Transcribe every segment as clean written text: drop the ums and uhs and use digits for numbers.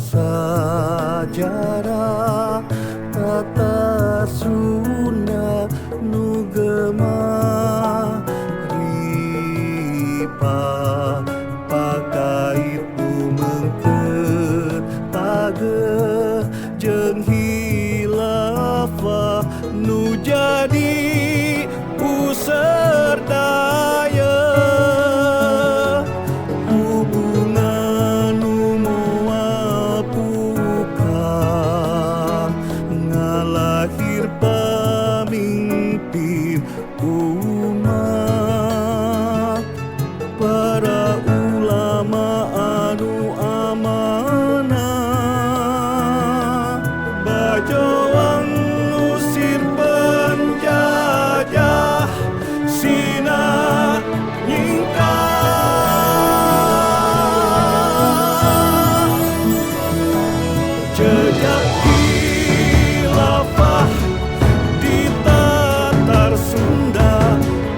Sajarah Tatar Sunda nu gemah ripa pakait mengkeut tageh jeung hilafah nu jadi puseur daya hubungan nu moal puka ngalahir pamimpin umat para ulama anu amanah bajoang ngusir penjajah sina nyingkah jejak khilafah di Tatar Sunda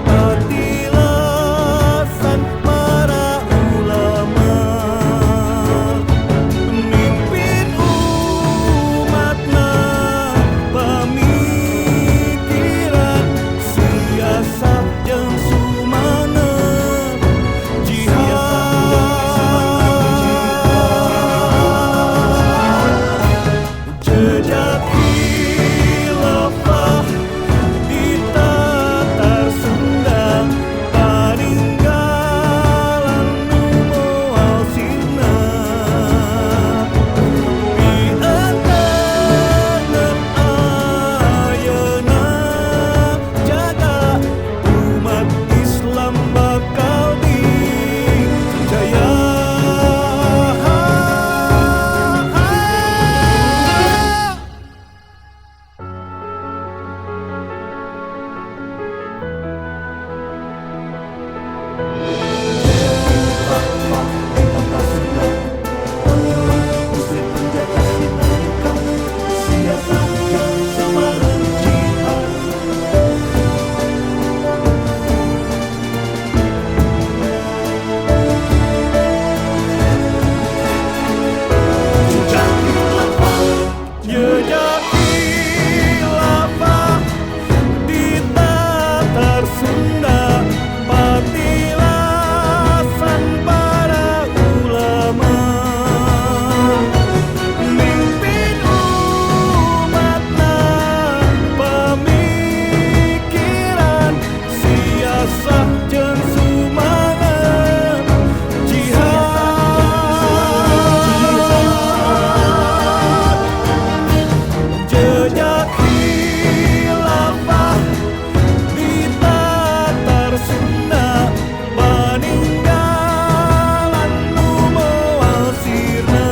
patilasan para ulama mimpin umatna pamikiran siasat jeung sumanep jihad jejak khilafah di Tatar Sunda paninggalan nu moal sirna pieuteungan ayeuna jaga umat Islam bakal dijaya. Jejak khilafah di Tatar Sunda patilasan para ulama mimpin umatna pamikiran siasat jeung sumanep jihad jejak khilafah di Tatar Sunda paninggalan nu moal sirna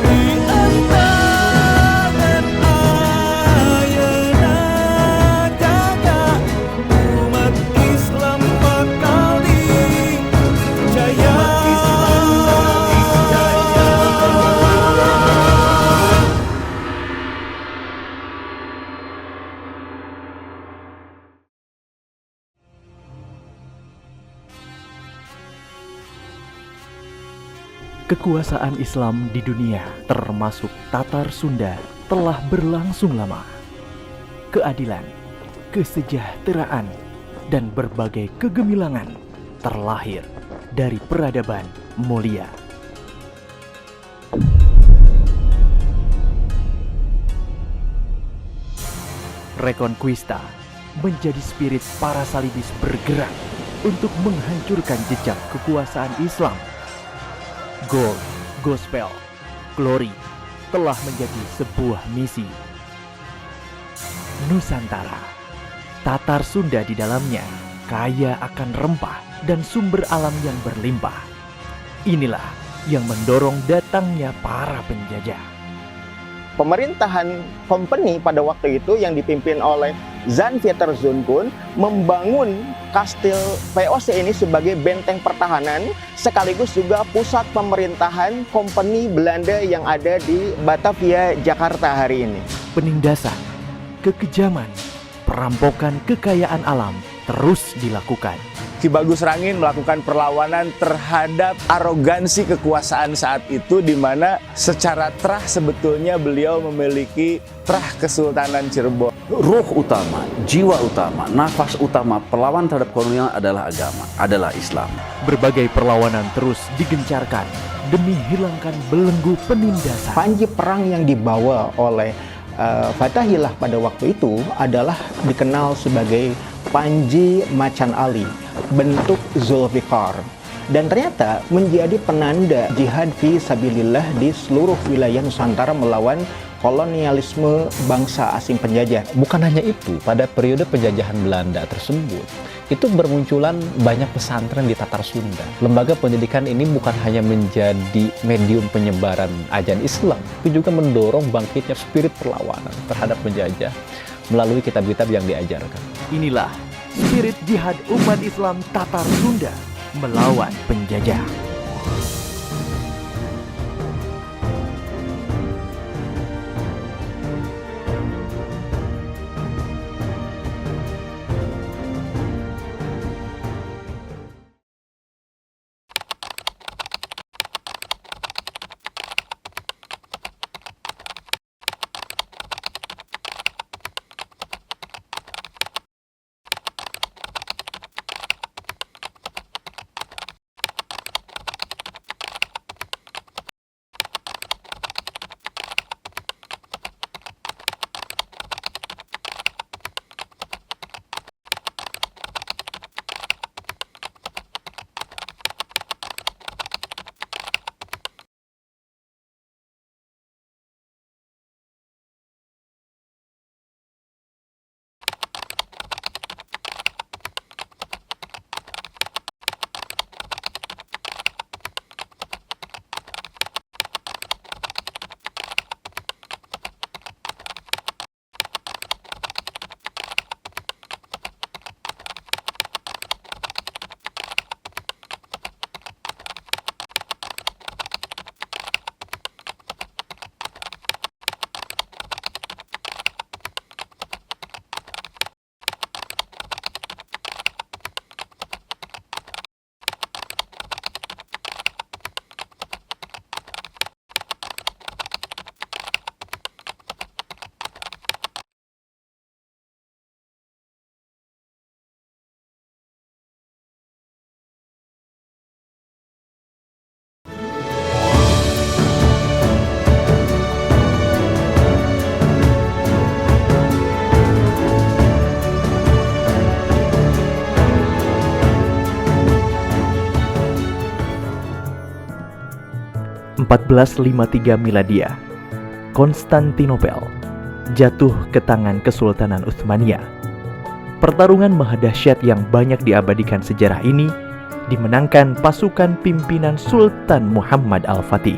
pieuteungan ayeuna jaga umat Islam bakal dijaya. Kekuasaan Islam di dunia, termasuk Tatar Sunda, telah berlangsung lama. Keadilan, kesejahteraan, dan berbagai kegemilangan terlahir dari peradaban mulia. Reconquista menjadi spirit para salibis bergerak untuk menghancurkan jejak kekuasaan Islam. Gold, Gospel, Glory telah menjadi sebuah misi. Nusantara, Tatar Sunda di dalamnya kaya akan rempah dan sumber alam yang berlimpah. Inilah yang mendorong datangnya para penjajah. Pemerintahan company pada waktu itu yang dipimpin oleh Jan Pieterszoon membangun kastil VOC ini sebagai benteng pertahanan sekaligus juga pusat pemerintahan company Belanda yang ada di Batavia, Jakarta hari ini. Penindasan, kekejaman, perampokan kekayaan alam terus dilakukan. Ki Bagus Rangin melakukan perlawanan terhadap arogansi kekuasaan saat itu, di mana secara terah sebetulnya beliau memiliki terah Kesultanan Cirebon. Ruh utama, jiwa utama, nafas utama perlawanan terhadap kolonial adalah agama, adalah Islam. Berbagai perlawanan terus digencarkan demi hilangkan belenggu penindasan. Panji perang yang dibawa oleh Fathahillah pada waktu itu adalah dikenal sebagai Panji Macan Ali, bentuk Zulfikar, dan ternyata menjadi penanda jihad fi sabilillah di seluruh wilayah Nusantara melawan kolonialisme bangsa asing penjajah. Bukan hanya itu, pada periode penjajahan Belanda tersebut, itu bermunculan banyak pesantren di Tatar Sunda. Lembaga pendidikan ini bukan hanya menjadi medium penyebaran ajaran Islam, tapi juga mendorong bangkitnya spirit perlawanan terhadap penjajah melalui kitab-kitab yang diajarkan. Inilah spirit jihad umat Islam Tatar Sunda melawan penjajah. (1453 Miladia), Konstantinopel jatuh ke tangan Kesultanan Utsmaniyah. Pertarungan maha dahsyat yang banyak diabadikan sejarah ini dimenangkan pasukan pimpinan Sultan Muhammad Al-Fatih.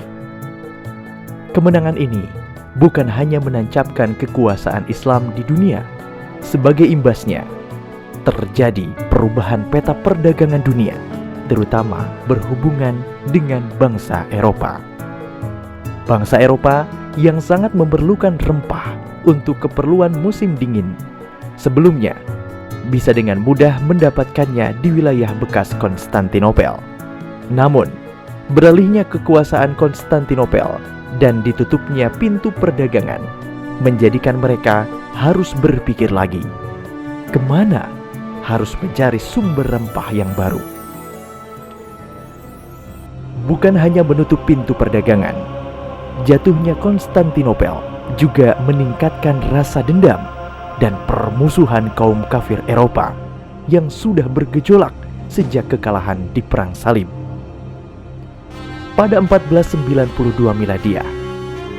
Kemenangan ini bukan hanya menancapkan kekuasaan Islam di dunia, sebagai imbasnya terjadi perubahan peta perdagangan dunia, terutama berhubungan dengan bangsa Eropa. Bangsa Eropa yang sangat memerlukan rempah untuk keperluan musim dingin, sebelumnya bisa dengan mudah mendapatkannya di wilayah bekas Konstantinopel. Namun, beralihnya kekuasaan Konstantinopel dan ditutupnya pintu perdagangan menjadikan mereka harus berpikir lagi, kemana harus mencari sumber rempah yang baru. Bukan hanya menutup pintu perdagangan, jatuhnya Konstantinopel juga meningkatkan rasa dendam dan permusuhan kaum kafir Eropa yang sudah bergejolak sejak kekalahan di Perang Salib. Pada 1492 Miladia,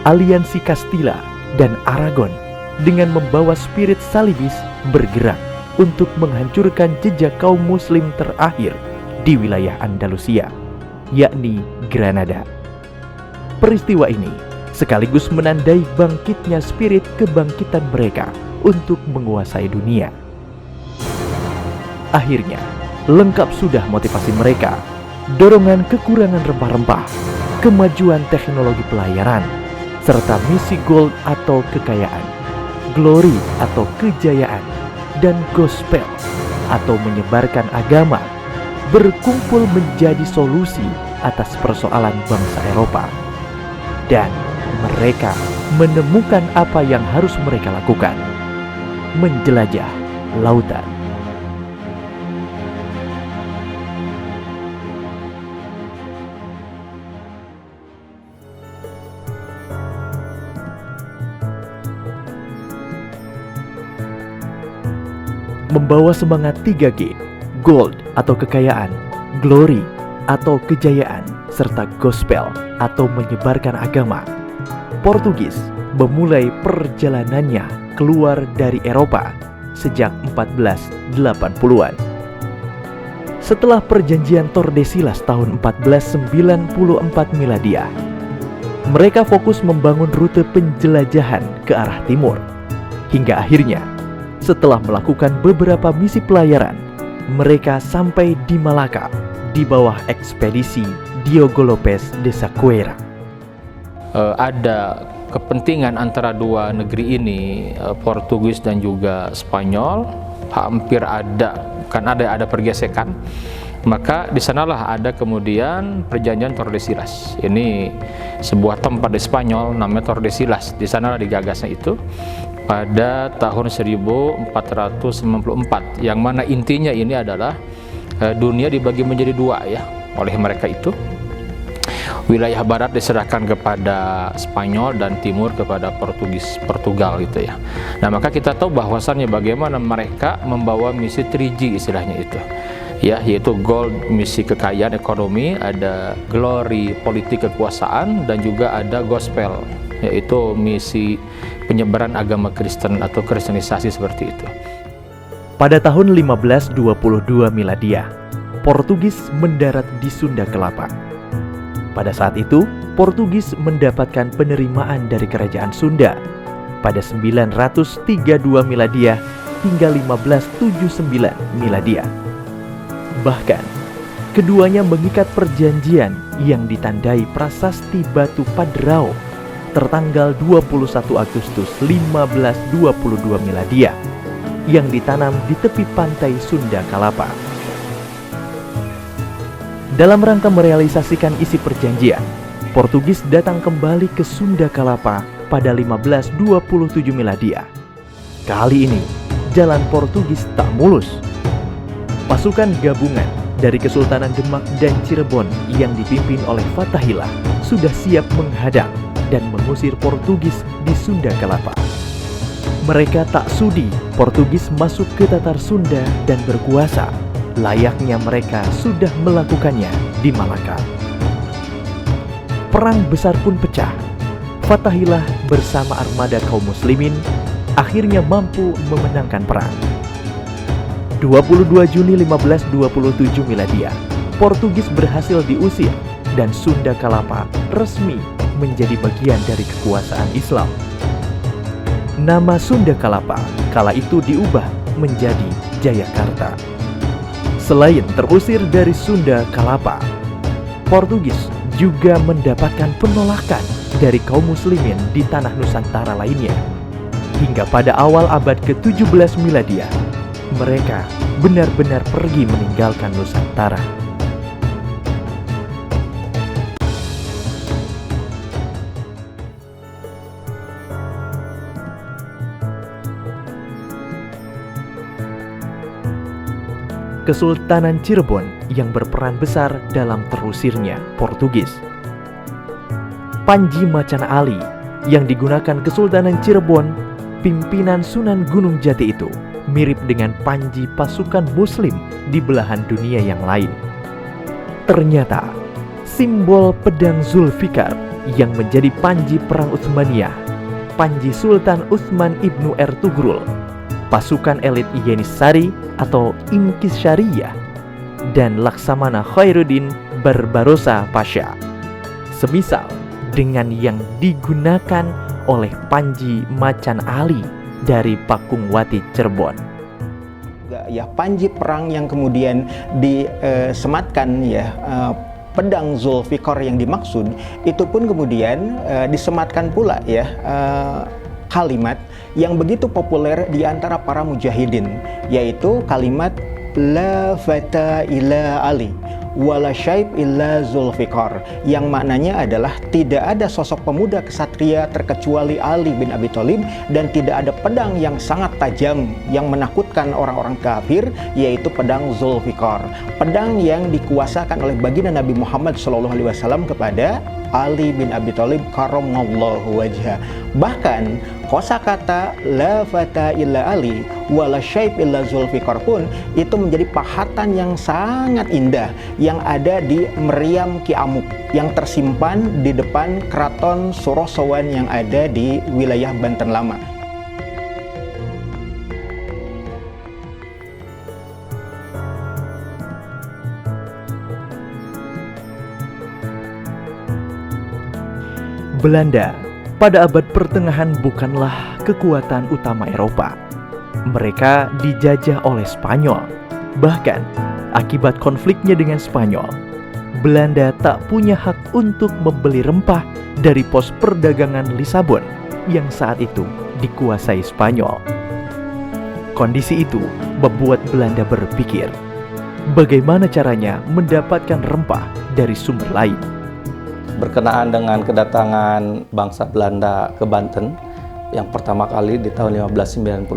aliansi Castilla dan Aragon dengan membawa spirit salibis bergerak untuk menghancurkan jejak kaum muslim terakhir di wilayah Andalusia, yakni Granada. Peristiwa ini sekaligus menandai bangkitnya spirit kebangkitan mereka untuk menguasai dunia. Akhirnya, lengkap sudah motivasi mereka, dorongan kekurangan rempah-rempah, kemajuan teknologi pelayaran, serta misi gold atau kekayaan, glory atau kejayaan, dan gospel atau menyebarkan agama berkumpul menjadi solusi atas persoalan bangsa Eropa. Dan mereka menemukan apa yang harus mereka lakukan: menjelajah lautan. Membawa semangat 3G, gold atau kekayaan, glory atau kejayaan, serta gospel atau menyebarkan agama, Portugis memulai perjalanannya keluar dari Eropa sejak 1480-an. Setelah perjanjian Tordesillas tahun 1494 Miladiah, mereka fokus membangun rute penjelajahan ke arah timur. Hingga akhirnya, setelah melakukan beberapa misi pelayaran, mereka sampai di Malaka di bawah ekspedisi Diogo Lopes de Saqueira. Ada kepentingan antara dua negeri ini, Portugis dan juga Spanyol, hampir ada pergesekan. Maka di sanalah ada kemudian perjanjian Tordesillas. Ini sebuah tempat di Spanyol namanya Tordesillas. Di sanalah digagasnya itu pada tahun 1494, yang mana intinya ini adalah dunia dibagi menjadi dua ya oleh mereka itu. Wilayah barat diserahkan kepada Spanyol dan timur kepada Portugal gitu ya. Nah, maka kita tahu bahwasannya bagaimana mereka membawa misi 3G istilahnya itu. Ya, yaitu gold misi kekayaan ekonomi, ada glory politik kekuasaan, dan juga ada gospel yaitu misi penyebaran agama Kristen atau kristenisasi seperti itu. Pada tahun 1522 Miladiah, Portugis mendarat di Sunda Kelapa. Pada saat itu, Portugis mendapatkan penerimaan dari kerajaan Sunda pada 932 Miladiah hingga 1579 Miladiah. Bahkan, keduanya mengikat perjanjian yang ditandai prasasti Batu Padrao tertanggal 21 Agustus 1522 Miladiah yang ditanam di tepi pantai Sunda Kelapa. Dalam rangka merealisasikan isi perjanjian, Portugis datang kembali ke Sunda Kelapa pada 1527 Miladiah. Kali ini, jalan Portugis tak mulus. Pasukan gabungan dari Kesultanan Demak dan Cirebon yang dipimpin oleh Fathahillah sudah siap menghadang dan mengusir Portugis di Sunda Kelapa. Mereka tak sudi Portugis masuk ke Tatar Sunda dan berkuasa, layaknya mereka sudah melakukannya di Malaka. Perang besar pun pecah. Fathahillah bersama armada kaum muslimin akhirnya mampu memenangkan perang. 22 Juni 1527 Miladiah, Portugis berhasil diusir dan Sunda Kelapa resmi menjadi bagian dari kekuasaan Islam. Nama Sunda Kelapa kala itu diubah menjadi Jayakarta. Selain terusir dari Sunda Kelapa, Portugis juga mendapatkan penolakan dari kaum muslimin di tanah Nusantara lainnya. Hingga pada awal abad ke-17 Miladiah, mereka benar-benar pergi meninggalkan Nusantara. Kesultanan Cirebon yang berperan besar dalam terusirnya Portugis. Panji Macan Ali yang digunakan Kesultanan Cirebon, pimpinan Sunan Gunung Jati itu mirip dengan panji pasukan muslim di belahan dunia yang lain. Ternyata, simbol pedang Zulfikar yang menjadi panji perang Utsmaniyah, Panji Sultan Utsman Ibnu Ertugrul, pasukan elit Yenisari atau Inkisyariyah, dan Laksamana Khairuddin Barbarossa Pasha, semisal dengan yang digunakan oleh Panji Macan Ali dari Pakungwati Cirebon. Ya, panji perang yang kemudian disematkan ya, pedang Zulfikar yang dimaksud itu pun kemudian disematkan pula ya kalimat yang begitu populer di antara para mujahidin, yaitu kalimat la fata illa Ali wala syaib illa Zulfikar, yang maknanya adalah tidak ada sosok pemuda kesatria terkecuali Ali bin Abi Thalib, dan tidak ada pedang yang sangat tajam yang menakutkan orang-orang kafir, yaitu pedang Zulfikar, pedang yang dikuasakan oleh baginda Nabi Muhammad SAW kepada Ali bin Abi Thalib karramallahu wajhah. Bahkan kosakata la fata illa Ali wala syaib illa Zulfikar pun itu menjadi pahatan yang sangat indah yang ada di meriam Ki Amuk yang tersimpan di depan keraton Surosowan yang ada di wilayah Banten Lama. Belanda pada abad pertengahan bukanlah kekuatan utama Eropa. Mereka dijajah oleh Spanyol. Bahkan, akibat konfliknya dengan Spanyol, Belanda tak punya hak untuk membeli rempah dari pos perdagangan Lisabon yang saat itu dikuasai Spanyol. Kondisi itu membuat Belanda berpikir, bagaimana caranya mendapatkan rempah dari sumber lain. Berkenaan dengan kedatangan bangsa Belanda ke Banten yang pertama kali di tahun 1596,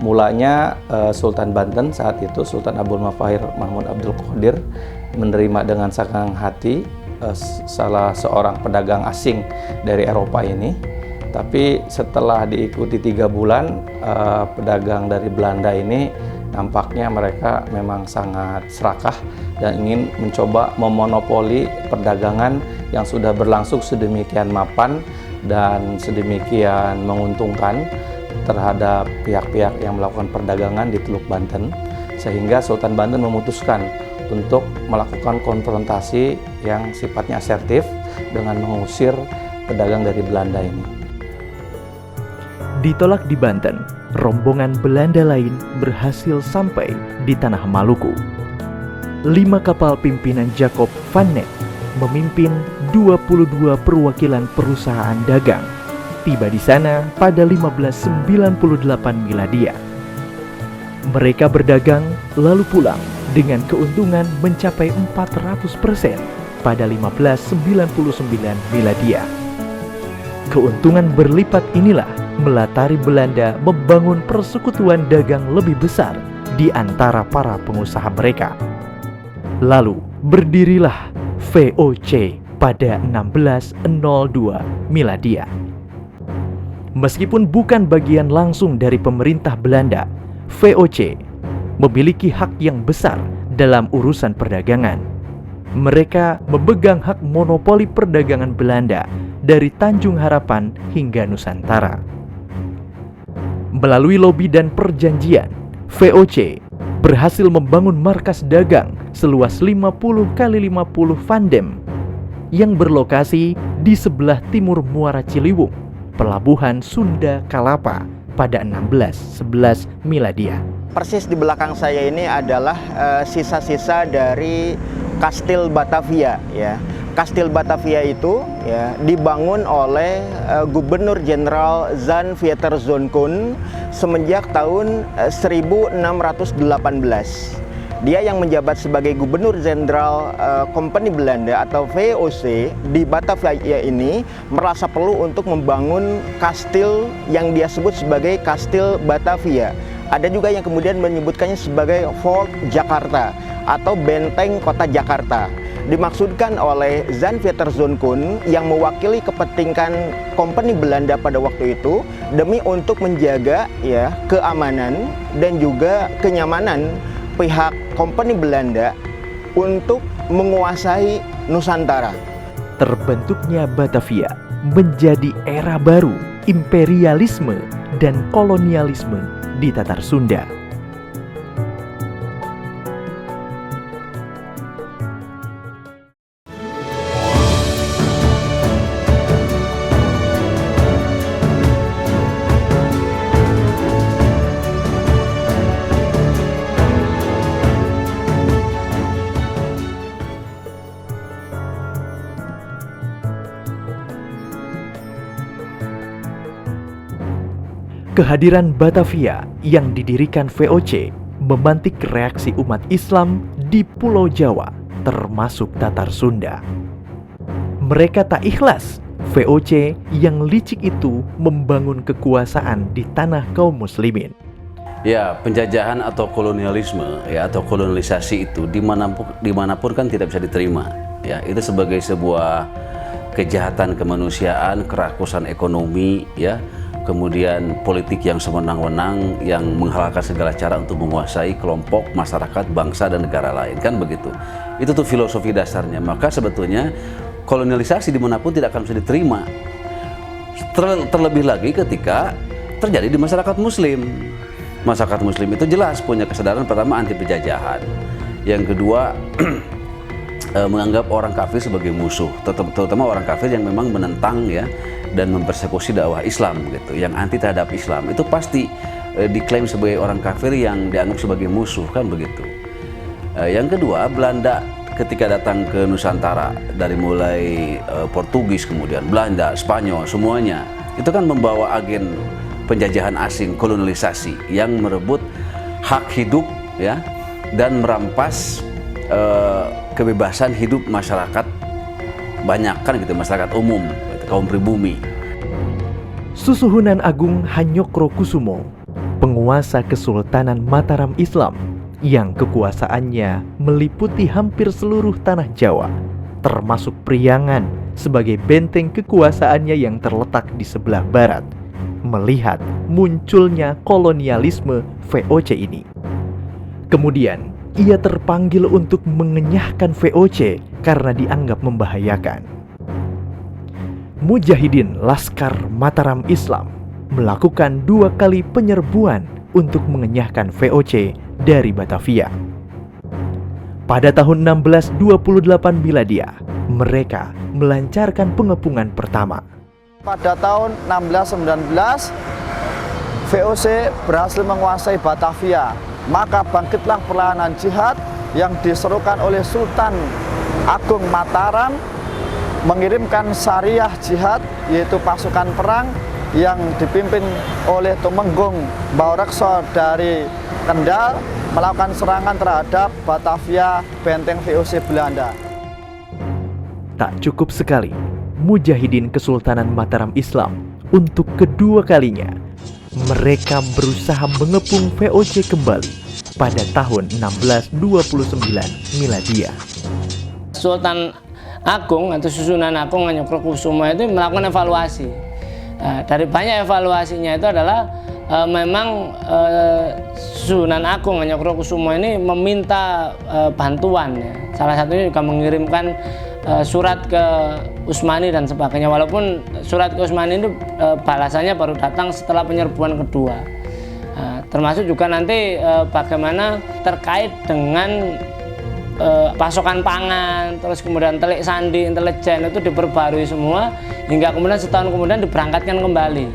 mulanya Sultan Banten saat itu Sultan Abdul Mafahir Mahmud Abdul Qadir menerima dengan senang hati salah seorang pedagang asing dari Eropa ini. Tapi setelah diikuti 3 bulan, pedagang dari Belanda ini nampaknya mereka memang sangat serakah dan ingin mencoba memonopoli perdagangan yang sudah berlangsung sedemikian mapan dan sedemikian menguntungkan terhadap pihak-pihak yang melakukan perdagangan di Teluk Banten, sehingga Sultan Banten memutuskan untuk melakukan konfrontasi yang sifatnya asertif dengan mengusir pedagang dari Belanda ini. Ditolak di Banten, rombongan Belanda lain berhasil sampai di tanah Maluku. 5 kapal pimpinan Jacob van Ness memimpin 22 perwakilan perusahaan dagang tiba di sana pada 1598 Miladia. Mereka berdagang lalu pulang dengan keuntungan mencapai 400% pada 1599 Miladia. Keuntungan berlipat inilah melatari Belanda membangun persekutuan dagang lebih besar di antara para pengusaha mereka. Lalu berdirilah VOC pada 1602 Miladia. Meskipun bukan bagian langsung dari pemerintah Belanda, VOC memiliki hak yang besar dalam urusan perdagangan. Mereka memegang hak monopoli perdagangan Belanda dari Tanjung Harapan hingga Nusantara. Melalui lobi dan perjanjian, VOC berhasil membangun markas dagang seluas 50 kali 50 vandem yang berlokasi di sebelah timur Muara Ciliwung, pelabuhan Sunda Kalapa pada 1611 Miladia. Persis di belakang saya ini adalah sisa-sisa dari Kastil Batavia, ya. Kastil Batavia itu ya dibangun oleh Gubernur Jenderal Jan Pieterszoon semenjak tahun 1618. Dia yang menjabat sebagai Gubernur Jenderal Kompeni Belanda atau VOC di Batavia ini merasa perlu untuk membangun kastil yang dia sebut sebagai Kastil Batavia. Ada juga yang kemudian menyebutkannya sebagai Fort Jakarta atau Benteng Kota Jakarta. Dimaksudkan oleh Jan Pieterszoon yang mewakili kepentingan Kompeni Belanda pada waktu itu demi untuk menjaga ya keamanan dan juga kenyamanan pihak Kompeni Belanda untuk menguasai Nusantara. Terbentuknya Batavia menjadi era baru imperialisme dan kolonialisme di Tatar Sunda. Kehadiran Batavia yang didirikan VOC memantik reaksi umat Islam di Pulau Jawa, termasuk Tatar Sunda. Mereka tak ikhlas VOC yang licik itu membangun kekuasaan di tanah kaum muslimin. Ya, penjajahan atau kolonialisme ya atau kolonialisasi itu dimanapun kan tidak bisa diterima. Ya, itu sebagai sebuah kejahatan kemanusiaan, kerakusan ekonomi, ya, kemudian politik yang sewenang-wenang yang menghalalkan segala cara untuk menguasai kelompok masyarakat, bangsa dan negara lain, kan begitu. Itu tuh filosofi dasarnya. Maka sebetulnya kolonialisasi dimanapun tidak akan bisa diterima. Terlebih lagi ketika terjadi di masyarakat Muslim. Masyarakat Muslim itu jelas punya kesadaran pertama anti penjajahan, yang kedua menganggap orang kafir sebagai musuh, terutama orang kafir yang memang menentang ya dan mempersekusi dakwah Islam gitu, yang anti terhadap Islam itu pasti diklaim sebagai orang kafir yang dianggap sebagai musuh, kan begitu. Yang kedua, Belanda ketika datang ke Nusantara dari mulai Portugis, kemudian Belanda, Spanyol, semuanya itu kan membawa agen penjajahan asing, kolonialisasi yang merebut hak hidup ya dan merampas kebebasan hidup masyarakat banyak, kan gitu, masyarakat umum, kaum pribumi. Susuhunan Agung Hanyokrokusumo, penguasa Kesultanan Mataram Islam yang kekuasaannya meliputi hampir seluruh tanah Jawa, termasuk Priangan sebagai benteng kekuasaannya yang terletak di sebelah barat, melihat munculnya kolonialisme VOC ini. Kemudian, ia terpanggil untuk mengenyahkan VOC karena dianggap membahayakan. Mujahidin Laskar Mataram Islam melakukan 2 kali penyerbuan untuk mengenyahkan VOC dari Batavia. Pada tahun 1628 Miladia, mereka melancarkan pengepungan pertama. Pada tahun 1619, VOC berhasil menguasai Batavia. Maka bangkitlah perlawanan jihad yang diserukan oleh Sultan Agung Mataram, mengirimkan syariah jihad, yaitu pasukan perang yang dipimpin oleh Tumenggung Baurekso dari Kendal, melakukan serangan terhadap Batavia, benteng VOC Belanda. Tak cukup sekali Mujahidin Kesultanan Mataram Islam untuk kedua kalinya, mereka berusaha mengepung VOC kembali pada tahun 1629 Miladia. Sultan Agung atau Susunan Agung Hanyokrokusumo itu melakukan evaluasi. Dari banyak evaluasinya itu adalah memang Susunan Agung Hanyokrokusumo ini meminta bantuan ya. Salah satunya juga mengirimkan surat ke Utsmani dan sebagainya, walaupun surat ke Utsmani itu balasannya baru datang setelah penyerbuan kedua. Termasuk juga nanti bagaimana terkait dengan pasokan pangan, terus kemudian telik sandi, intelijen itu diperbarui semua hingga kemudian setahun kemudian diberangkatkan kembali.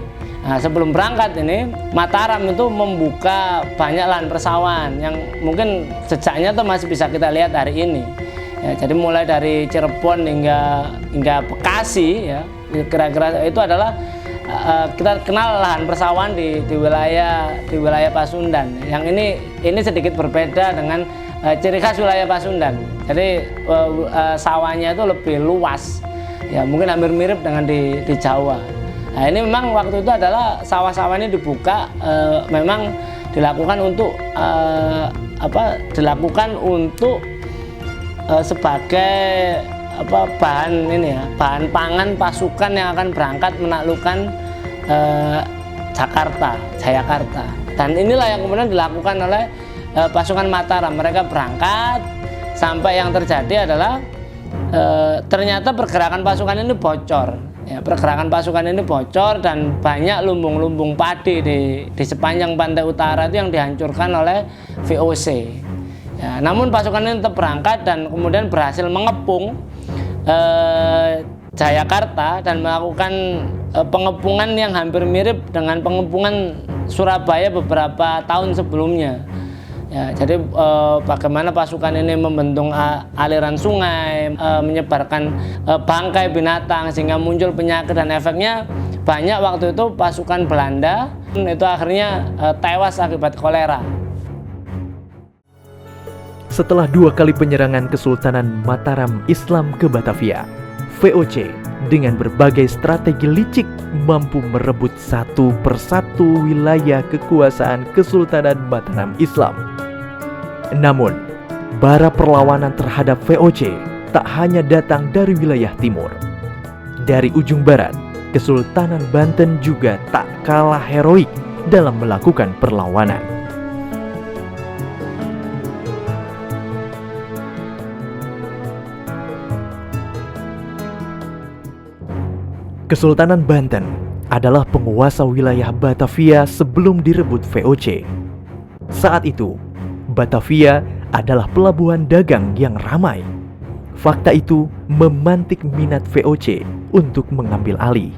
Nah, sebelum berangkat ini Mataram itu membuka banyak lahan persawahan yang mungkin jejaknya tuh masih bisa kita lihat hari ini. Ya, jadi mulai dari Cirebon hingga Bekasi ya, kira-kira itu adalah kita kenal lahan persawahan di wilayah Pasundan. Yang ini sedikit berbeda dengan ciri khas wilayah Pasundan. Jadi sawahnya itu lebih luas. Ya, mungkin hampir mirip dengan di Jawa. Nah, ini memang waktu itu adalah sawah-sawah ini dibuka memang dilakukan untuk sebagai bahan pangan pasukan yang akan berangkat menaklukkan Jayakarta. Dan inilah yang kemudian dilakukan oleh pasukan Mataram. Mereka berangkat sampai yang terjadi adalah ternyata pergerakan pasukan ini bocor. Ya, pergerakan pasukan ini bocor dan banyak lumbung-lumbung padi di sepanjang pantai utara itu yang dihancurkan oleh VOC. Ya, namun pasukan ini tetap berangkat dan kemudian berhasil mengepung Jayakarta dan melakukan pengepungan yang hampir mirip dengan pengepungan Surabaya beberapa tahun sebelumnya. Ya, jadi bagaimana pasukan ini membendung aliran sungai, menyebarkan bangkai binatang sehingga muncul penyakit dan efeknya banyak waktu itu pasukan Belanda itu akhirnya tewas akibat kolera. Setelah 2 kali penyerangan Kesultanan Mataram Islam ke Batavia, VOC dengan berbagai strategi licik mampu merebut satu persatu wilayah kekuasaan Kesultanan Mataram Islam. Namun, bara perlawanan terhadap VOC tak hanya datang dari wilayah timur. Dari ujung barat, Kesultanan Banten juga tak kalah heroik dalam melakukan perlawanan. Kesultanan Banten adalah penguasa wilayah Batavia sebelum direbut VOC. Saat itu, Batavia adalah pelabuhan dagang yang ramai. Fakta itu memantik minat VOC untuk mengambil alih.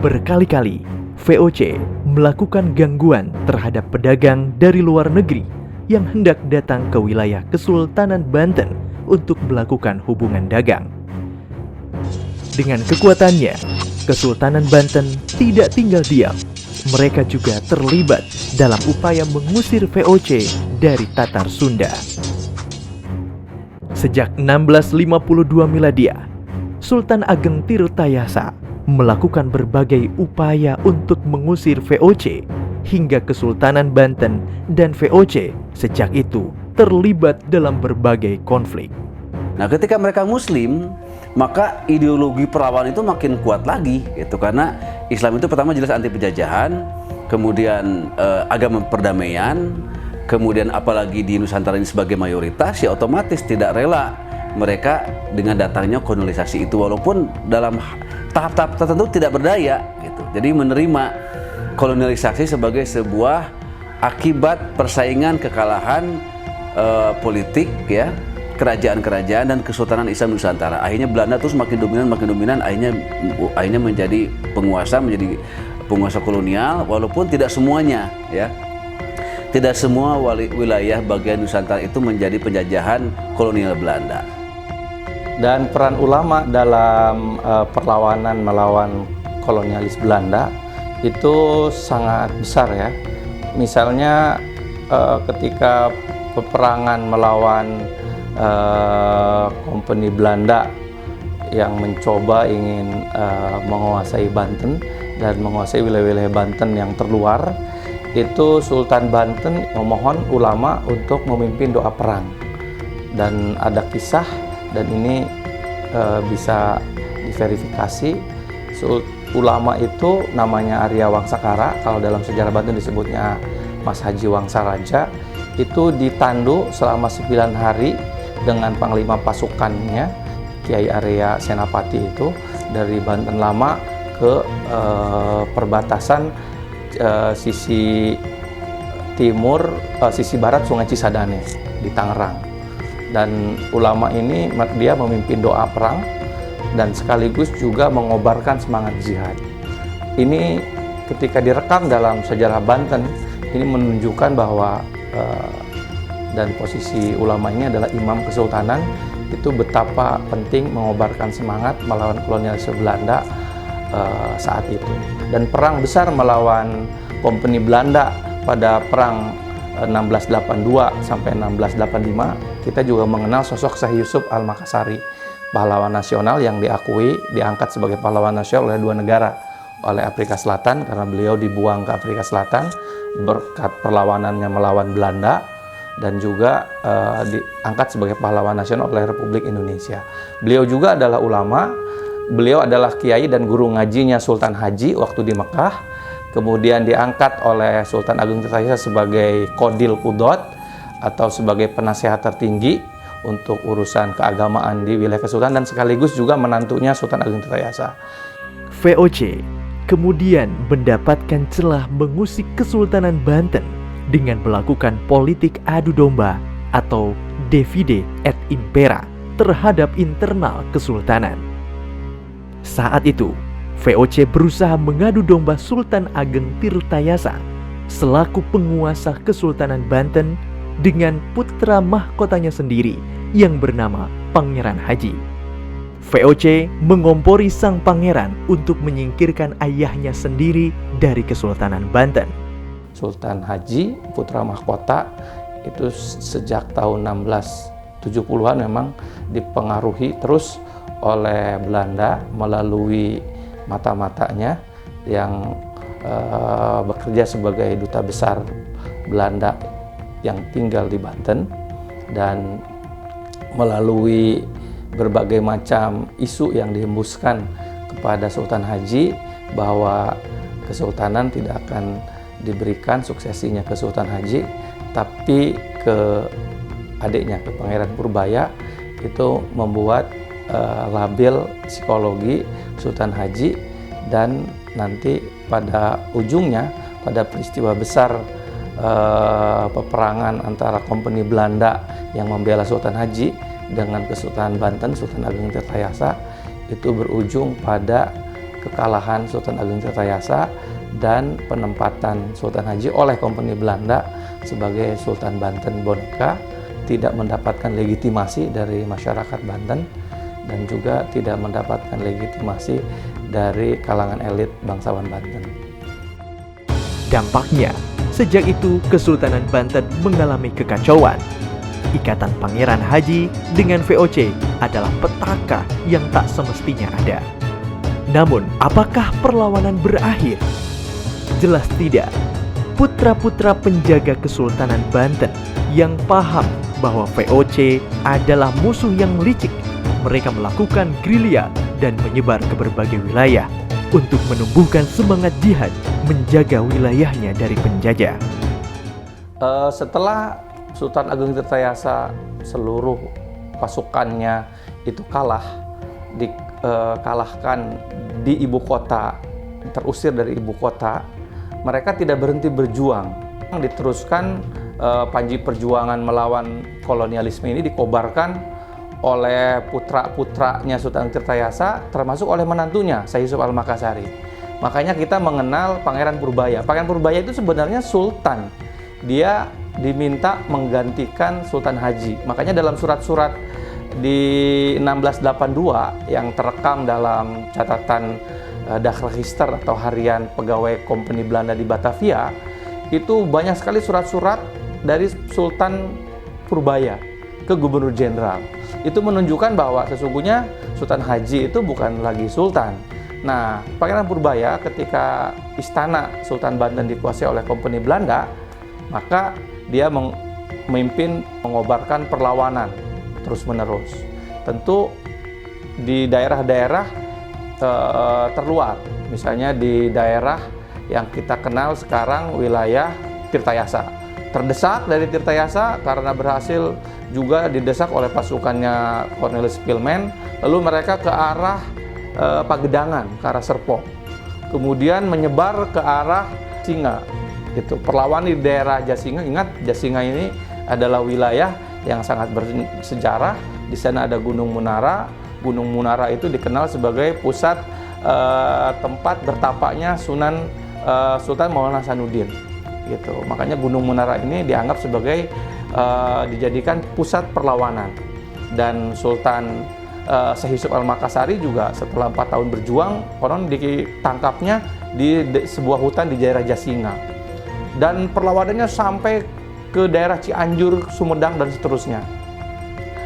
Berkali-kali, VOC melakukan gangguan terhadap pedagang dari luar negeri yang hendak datang ke wilayah Kesultanan Banten untuk melakukan hubungan dagang. Dengan kekuatannya, Kesultanan Banten tidak tinggal diam. Mereka juga terlibat dalam upaya mengusir VOC dari Tatar Sunda. Sejak 1652 Miladia, Sultan Ageng Tirtayasa melakukan berbagai upaya untuk mengusir VOC hingga Kesultanan Banten dan VOC sejak itu terlibat dalam berbagai konflik. Nah, ketika mereka Muslim, maka ideologi perlawanan itu makin kuat lagi, gitu. Karena Islam itu pertama jelas anti penjajahan, kemudian agama perdamaian, kemudian apalagi di Nusantara ini sebagai mayoritas, ya otomatis tidak rela mereka dengan datangnya kolonialisasi itu, walaupun dalam tahap-tahap tertentu tidak berdaya, gitu. Jadi menerima kolonialisasi sebagai sebuah akibat persaingan kekalahan politik, ya, kerajaan-kerajaan dan Kesultanan Islam Nusantara. Akhirnya Belanda terus makin dominan, akhirnya menjadi penguasa kolonial, walaupun tidak semuanya, ya. Tidak semua wilayah bagian Nusantara itu menjadi penjajahan kolonial Belanda. Dan peran ulama dalam perlawanan melawan kolonialis Belanda itu sangat besar, ya. Misalnya ketika peperangan melawan kompeni Belanda yang mencoba ingin menguasai Banten dan menguasai wilayah-wilayah Banten yang terluar, itu Sultan Banten memohon ulama untuk memimpin doa perang. Dan ada kisah, dan ini bisa diverifikasi, ulama itu namanya Arya Wangsakara, kalau dalam sejarah Banten disebutnya Mas Haji Wangsaraja, itu ditandu selama 9 hari dengan panglima pasukannya Kiai Arya Senapati itu dari Banten Lama ke perbatasan sisi timur, sisi barat Sungai Cisadane di Tangerang. Dan ulama ini dia memimpin doa perang dan sekaligus juga mengobarkan semangat jihad. Ini ketika direkam dalam sejarah Banten, ini menunjukkan bahwa dan posisi ulama ini adalah imam kesultanan, itu betapa penting mengobarkan semangat melawan kolonialisme Belanda saat itu. Dan perang besar melawan kompeni Belanda pada perang 1682 sampai 1685, kita juga mengenal sosok Syekh Yusuf Al-Makassari, pahlawan nasional yang diangkat sebagai pahlawan nasional oleh 2 negara, oleh Afrika Selatan karena beliau dibuang ke Afrika Selatan berkat perlawanannya melawan Belanda, dan juga diangkat sebagai pahlawan nasional oleh Republik Indonesia. Beliau juga adalah ulama, beliau adalah kiai dan guru ngajinya Sultan Haji waktu di Mekah, kemudian diangkat oleh Sultan Ageng Tirtayasa sebagai Qodil Qudot atau sebagai penasehat tertinggi untuk urusan keagamaan di wilayah Kesultanan, dan sekaligus juga menantunya Sultan Ageng Tirtayasa. VOC kemudian mendapatkan celah mengusik Kesultanan Banten dengan melakukan politik adu domba atau divide et impera terhadap internal kesultanan. Saat itu, VOC berusaha mengadu domba Sultan Ageng Tirtayasa selaku penguasa Kesultanan Banten dengan putra mahkotanya sendiri yang bernama Pangeran Haji. VOC mengompori sang pangeran untuk menyingkirkan ayahnya sendiri dari Kesultanan Banten. Sultan Haji, putra mahkota, itu sejak tahun 1670-an memang dipengaruhi terus oleh Belanda melalui mata-matanya yang bekerja sebagai duta besar Belanda yang tinggal di Banten, dan melalui berbagai macam isu yang dihembuskan kepada Sultan Haji bahwa kesultanan tidak akan diberikan suksesinya ke Sultan Haji, tapi ke adiknya, ke Pangeran Purbaya, itu membuat label psikologi Sultan Haji, dan nanti pada ujungnya, pada peristiwa besar peperangan antara Kompeni Belanda yang membela Sultan Haji dengan Kesultanan Banten, Sultan Ageng Tirtayasa, itu berujung pada kekalahan Sultan Ageng Tirtayasa dan penempatan Sultan Haji oleh Kompeni Belanda sebagai Sultan Banten Boneka, tidak mendapatkan legitimasi dari masyarakat Banten dan juga tidak mendapatkan legitimasi dari kalangan elit bangsawan Banten. Dampaknya, sejak itu Kesultanan Banten mengalami kekacauan. Ikatan Pangeran Haji dengan VOC adalah petaka yang tak semestinya ada. Namun, apakah perlawanan berakhir? Jelas tidak. Putra-putra penjaga Kesultanan Banten yang paham bahwa VOC adalah musuh yang licik, mereka melakukan gerilya dan menyebar ke berbagai wilayah untuk menumbuhkan semangat jihad menjaga wilayahnya dari penjajah. Setelah Sultan Ageng Tirtayasa seluruh pasukannya itu dikalahkan di ibu kota, terusir dari ibu kota, mereka tidak berhenti berjuang. Diteruskan panji perjuangan melawan kolonialisme ini dikobarkan oleh putra-putranya Sultan Tirtayasa, termasuk oleh menantunya Syekh Yusuf Al-Makassari. Makanya kita mengenal Pangeran Purbaya. Pangeran Purbaya itu sebenarnya sultan. Dia diminta menggantikan Sultan Haji. Makanya dalam surat-surat di 1682 yang terekam dalam catatan Dagregister atau harian pegawai Kompeni Belanda di Batavia, itu banyak sekali surat-surat dari Sultan Purbaya ke Gubernur Jenderal. Itu menunjukkan bahwa sesungguhnya Sultan Haji itu bukan lagi sultan. Nah, Pangeran Purbaya ketika istana Sultan Banten dikuasai oleh Kompeni Belanda, maka dia memimpin mengobarkan perlawanan terus-menerus. Tentu di daerah-daerah terluar, misalnya di daerah yang kita kenal sekarang wilayah Tirtayasa. Terdesak dari Tirtayasa karena berhasil juga didesak oleh pasukannya Cornelis Pilmen, lalu mereka ke arah Pagedangan, ke arah Serpong, kemudian menyebar ke arah Singa. Itu perlawanan di daerah Jasinga. Ingat, Jasinga ini adalah wilayah yang sangat bersejarah. Di sana ada Gunung Munara. Gunung Munara itu dikenal sebagai pusat tempat bertapaknya Sultan Maulana Hasanuddin. Gitu. Makanya Gunung Munara ini dianggap sebagai dijadikan pusat perlawanan. Dan Sultan Syekh Yusuf Al-Makassari juga setelah 4 tahun berjuang, konon ditangkapnya di sebuah hutan di daerah Jasinga. Dan perlawanannya sampai ke daerah Cianjur, Sumedang, dan seterusnya.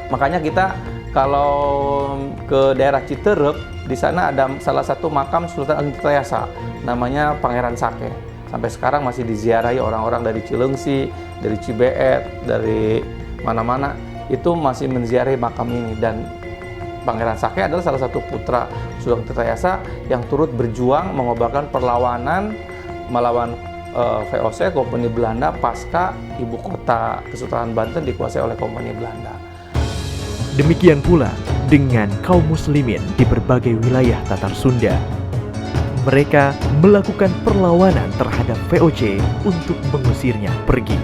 Makanya kita kalau ke daerah Citerep, di sana ada salah satu makam Sultan Ageng Tirtayasa, namanya Pangeran Sake. Sampai sekarang masih diziarahi orang-orang dari Cilengsi, dari Cibeet, dari mana-mana, itu masih menziarahi makam ini. Dan Pangeran Sake adalah salah satu putra Sultan Tirtayasa yang turut berjuang mengobarkan perlawanan melawan VOC, Kompeni Belanda, pasca ibu kota Kesultanan Banten dikuasai oleh Kompeni Belanda. Demikian pula dengan kaum muslimin di berbagai wilayah Tatar Sunda. Mereka melakukan perlawanan terhadap VOC untuk mengusirnya pergi.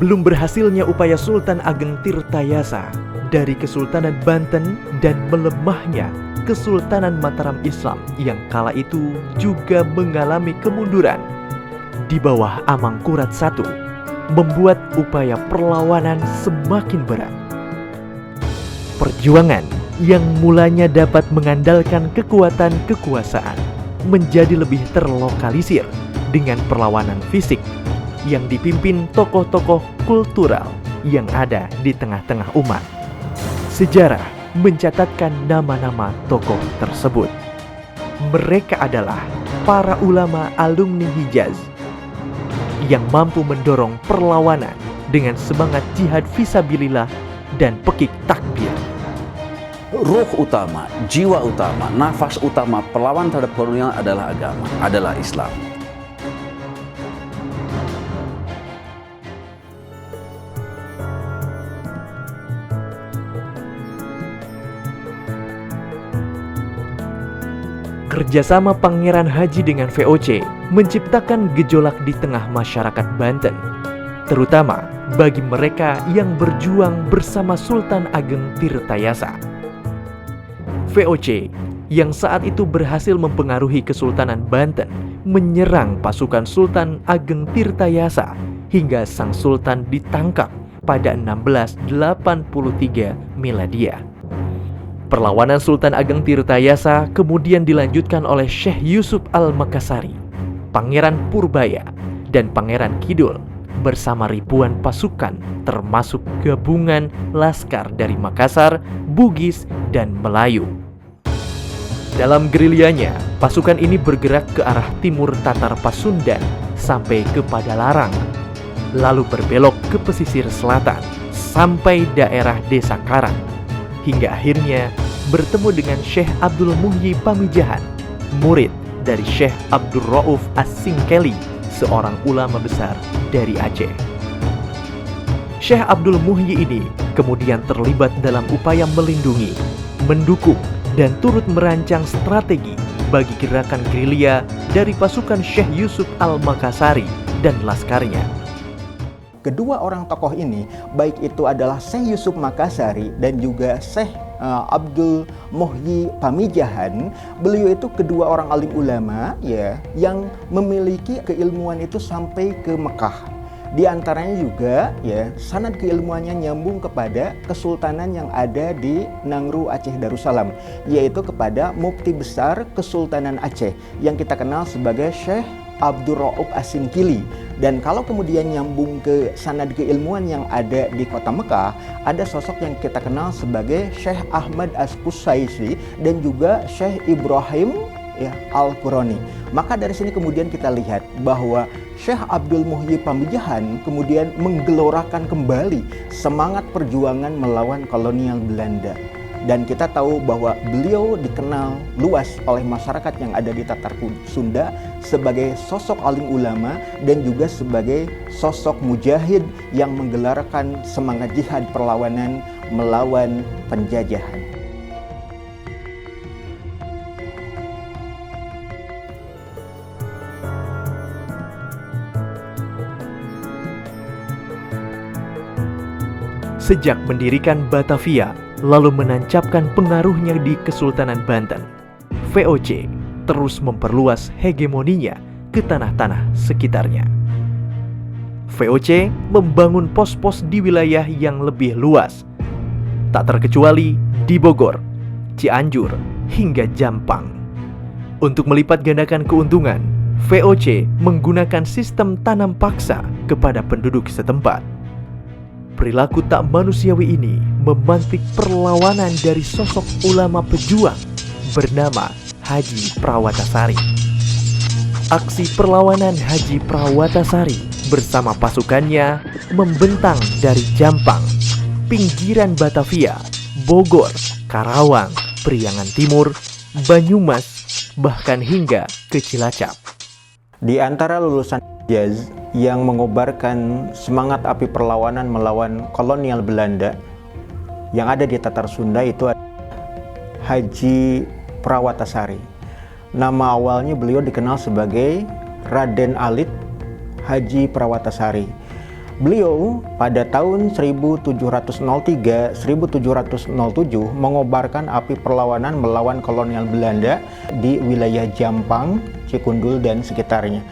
Belum berhasilnya upaya Sultan Ageng Tirtayasa dari Kesultanan Banten dan melemahnya Kesultanan Mataram Islam yang kala itu juga mengalami kemunduran di bawah Amangkurat I, membuat upaya perlawanan semakin berat. Perjuangan yang mulanya dapat mengandalkan kekuatan kekuasaan menjadi lebih terlokalisir dengan perlawanan fisik yang dipimpin tokoh-tokoh kultural yang ada di tengah-tengah umat. Sejarah mencatatkan nama-nama tokoh tersebut. Mereka adalah para ulama alumni Hijaz yang mampu mendorong perlawanan dengan semangat jihad fisabilillah dan pekik takbir. Ruh utama, jiwa utama, nafas utama perlawanan terhadap kolonial adalah agama, adalah Islam. Kerjasama Pangeran Haji dengan VOC menciptakan gejolak di tengah masyarakat Banten, terutama bagi mereka yang berjuang bersama Sultan Ageng Tirtayasa. VOC yang saat itu berhasil mempengaruhi Kesultanan Banten menyerang pasukan Sultan Ageng Tirtayasa hingga sang sultan ditangkap pada 1683 Miladiah. Perlawanan Sultan Ageng Tirtayasa kemudian dilanjutkan oleh Syekh Yusuf Al-Makassari, Pangeran Purbaya, dan Pangeran Kidul bersama ribuan pasukan termasuk gabungan laskar dari Makassar, Bugis, dan Melayu. Dalam gerilyanya, pasukan ini bergerak ke arah timur Tatar Pasundan sampai ke Padalarang, lalu berbelok ke pesisir selatan sampai daerah Desa Karang, hingga akhirnya bertemu dengan Syekh Abdul Muhyi Pamijahan, murid dari Syekh Abdul Rauf As-Singkeli, seorang ulama besar dari Aceh. Syekh Abdul Muhyi ini kemudian terlibat dalam upaya melindungi, mendukung, dan turut merancang strategi bagi gerakan gerilya dari pasukan Syekh Yusuf Al-Makassari dan laskarnya. Kedua orang tokoh ini, baik itu adalah Syekh Yusuf Makassari dan juga Syekh Abdul Muhyi Pamijahan, beliau itu kedua orang alim ulama ya yang memiliki keilmuan itu sampai ke Mekah. Di antaranya juga ya sanad keilmuannya nyambung kepada kesultanan yang ada di Nangru Aceh Darussalam, yaitu kepada Mufti Besar Kesultanan Aceh yang kita kenal sebagai Syekh Abdul Rauf As-Singkeli. Dan kalau kemudian nyambung ke sanad keilmuan yang ada di kota Mekah, ada sosok yang kita kenal sebagai Syekh Ahmad As-Kusaisi dan juga Syekh Ibrahim ya, Al-Qurani. Maka dari sini kemudian kita lihat bahwa Syekh Abdul Muhyi Pamijahan kemudian menggelorakan kembali semangat perjuangan melawan kolonial Belanda. Dan kita tahu bahwa beliau dikenal luas oleh masyarakat yang ada di Tatar Sunda sebagai sosok alim ulama dan juga sebagai sosok mujahid yang menggelarkan semangat jihad perlawanan melawan penjajahan. Sejak mendirikan Batavia, lalu menancapkan pengaruhnya di Kesultanan Banten, VOC terus memperluas hegemoninya ke tanah-tanah sekitarnya. VOC membangun pos-pos di wilayah yang lebih luas, tak terkecuali di Bogor, Cianjur, hingga Jampang. Untuk melipat gandakan keuntungan, VOC menggunakan sistem tanam paksa kepada penduduk setempat. Perilaku tak manusiawi ini memantik perlawanan dari sosok ulama pejuang bernama Haji Prawatasari. Aksi perlawanan Haji Prawatasari bersama pasukannya membentang dari Jampang, pinggiran Batavia, Bogor, Karawang, Priangan Timur, Banyumas, bahkan hingga ke Cilacap. Di antara lulusan Hijaz yang mengobarkan semangat api perlawanan melawan kolonial Belanda yang ada di Tatar Sunda itu Haji Prawatasari. Nama awalnya beliau dikenal sebagai Raden Alit Haji Prawatasari. Beliau pada tahun 1703-1707 mengobarkan api perlawanan melawan kolonial Belanda di wilayah Jampang, Cikundul, dan sekitarnya.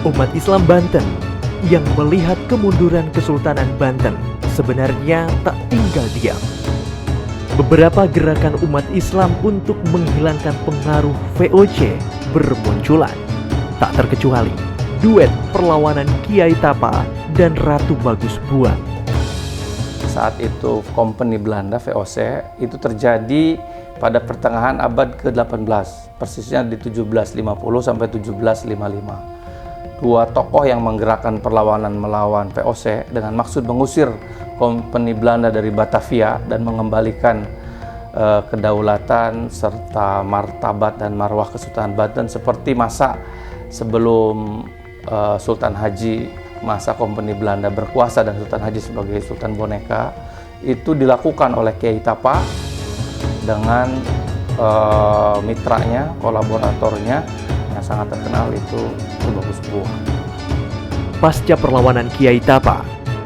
Umat Islam Banten yang melihat kemunduran Kesultanan Banten sebenarnya tak tinggal diam. Beberapa gerakan umat Islam untuk menghilangkan pengaruh VOC bermunculan. Tak terkecuali duet perlawanan Kiai Tapa dan Ratu Bagus Buang. Saat itu Kompeni Belanda VOC itu terjadi pada pertengahan abad ke-18, persisnya di 1750 sampai 1755. Dua tokoh yang menggerakkan perlawanan melawan VOC dengan maksud mengusir Kompeni Belanda dari Batavia dan mengembalikan kedaulatan serta martabat dan marwah Kesultanan Banten seperti masa sebelum Sultan Haji, masa Kompeni Belanda berkuasa dan Sultan Haji sebagai Sultan Boneka. Itu dilakukan oleh Kiai Tapa dengan mitranya, kolaboratornya yang sangat terkenal itu Bagus Buang. Pasca perlawanan Kiai Tapa,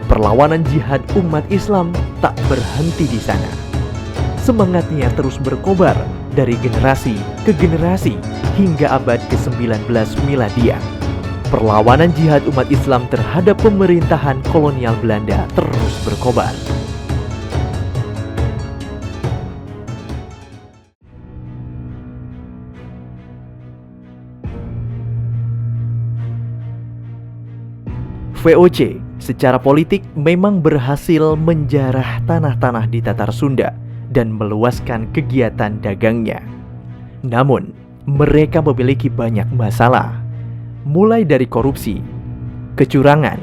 perlawanan jihad umat Islam tak berhenti di sana. Semangatnya terus berkobar dari generasi ke generasi hingga abad ke-19 Miladia. Perlawanan jihad umat Islam terhadap pemerintahan kolonial Belanda terus berkobar. VOC secara politik memang berhasil menjarah tanah-tanah di Tatar Sunda dan meluaskan kegiatan dagangnya. Namun, mereka memiliki banyak masalah, mulai dari korupsi, kecurangan,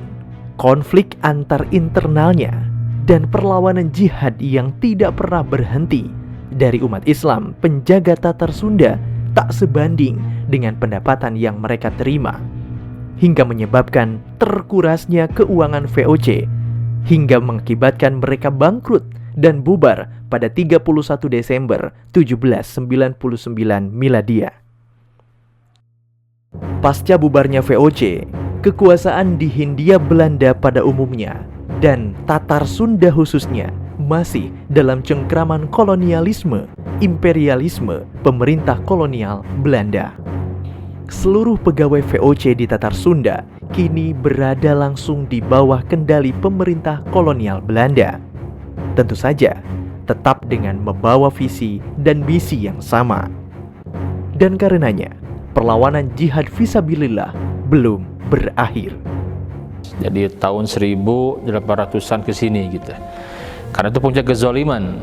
konflik antar internalnya, dan perlawanan jihad yang tidak pernah berhenti dari umat Islam penjaga Tatar Sunda tak sebanding dengan pendapatan yang mereka terima, hingga menyebabkan terkurasnya keuangan VOC, hingga mengakibatkan mereka bangkrut dan bubar pada 31 Desember 1799 Miladia. Pasca bubarnya VOC, kekuasaan di Hindia Belanda pada umumnya dan Tatar Sunda khususnya masih dalam cengkraman kolonialisme, imperialisme pemerintah kolonial Belanda. Seluruh pegawai VOC di Tatar Sunda kini berada langsung di bawah kendali pemerintah kolonial Belanda. Tentu saja, tetap dengan membawa visi dan misi yang sama. Dan karenanya, perlawanan jihad fisabilillah belum berakhir. Jadi tahun 1800-an ke sini gitu. Karena itu puncak kezaliman.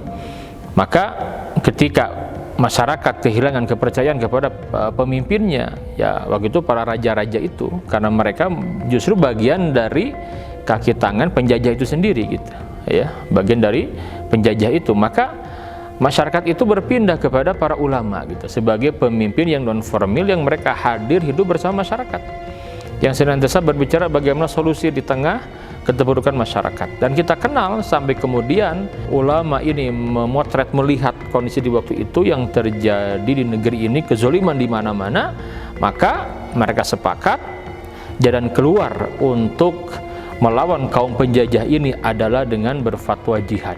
Maka ketika masyarakat kehilangan kepercayaan kepada pemimpinnya, ya waktu itu para raja-raja itu, karena mereka justru bagian dari kaki tangan penjajah itu sendiri gitu, ya, bagian dari penjajah itu. Maka masyarakat itu berpindah kepada para ulama gitu sebagai pemimpin yang non formal, yang mereka hadir hidup bersama masyarakat, yang senantiasa berbicara bagaimana solusi di tengah keterpurukan masyarakat. Dan kita kenal sampai kemudian ulama ini memotret, melihat kondisi di waktu itu yang terjadi di negeri ini, kezaliman di mana-mana. Maka mereka sepakat jalan keluar untuk melawan kaum penjajah ini adalah dengan berfatwa jihad.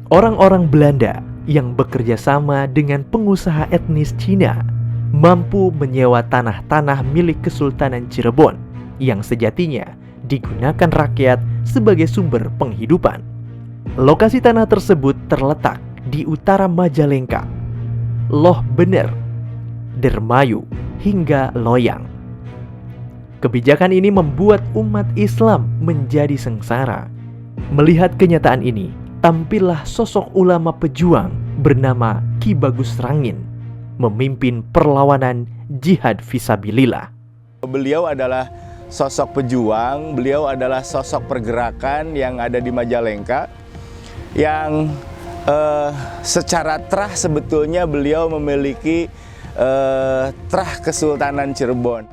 Orang-orang Belanda yang bekerja sama dengan pengusaha etnis Cina mampu menyewa tanah-tanah milik Kesultanan Cirebon yang sejatinya digunakan rakyat sebagai sumber penghidupan. Lokasi tanah tersebut terletak di utara Majalengka, Loh Bener, Dermayu, hingga Loyang. Kebijakan ini membuat umat Islam menjadi sengsara. Melihat kenyataan ini, tampillah sosok ulama pejuang bernama Ki Bagus Rangin memimpin perlawanan jihad fisabilillah. Beliau adalah sosok pejuang, beliau adalah sosok pergerakan yang ada di Majalengka yang secara terah sebetulnya beliau memiliki Trah Kesultanan Cirebon.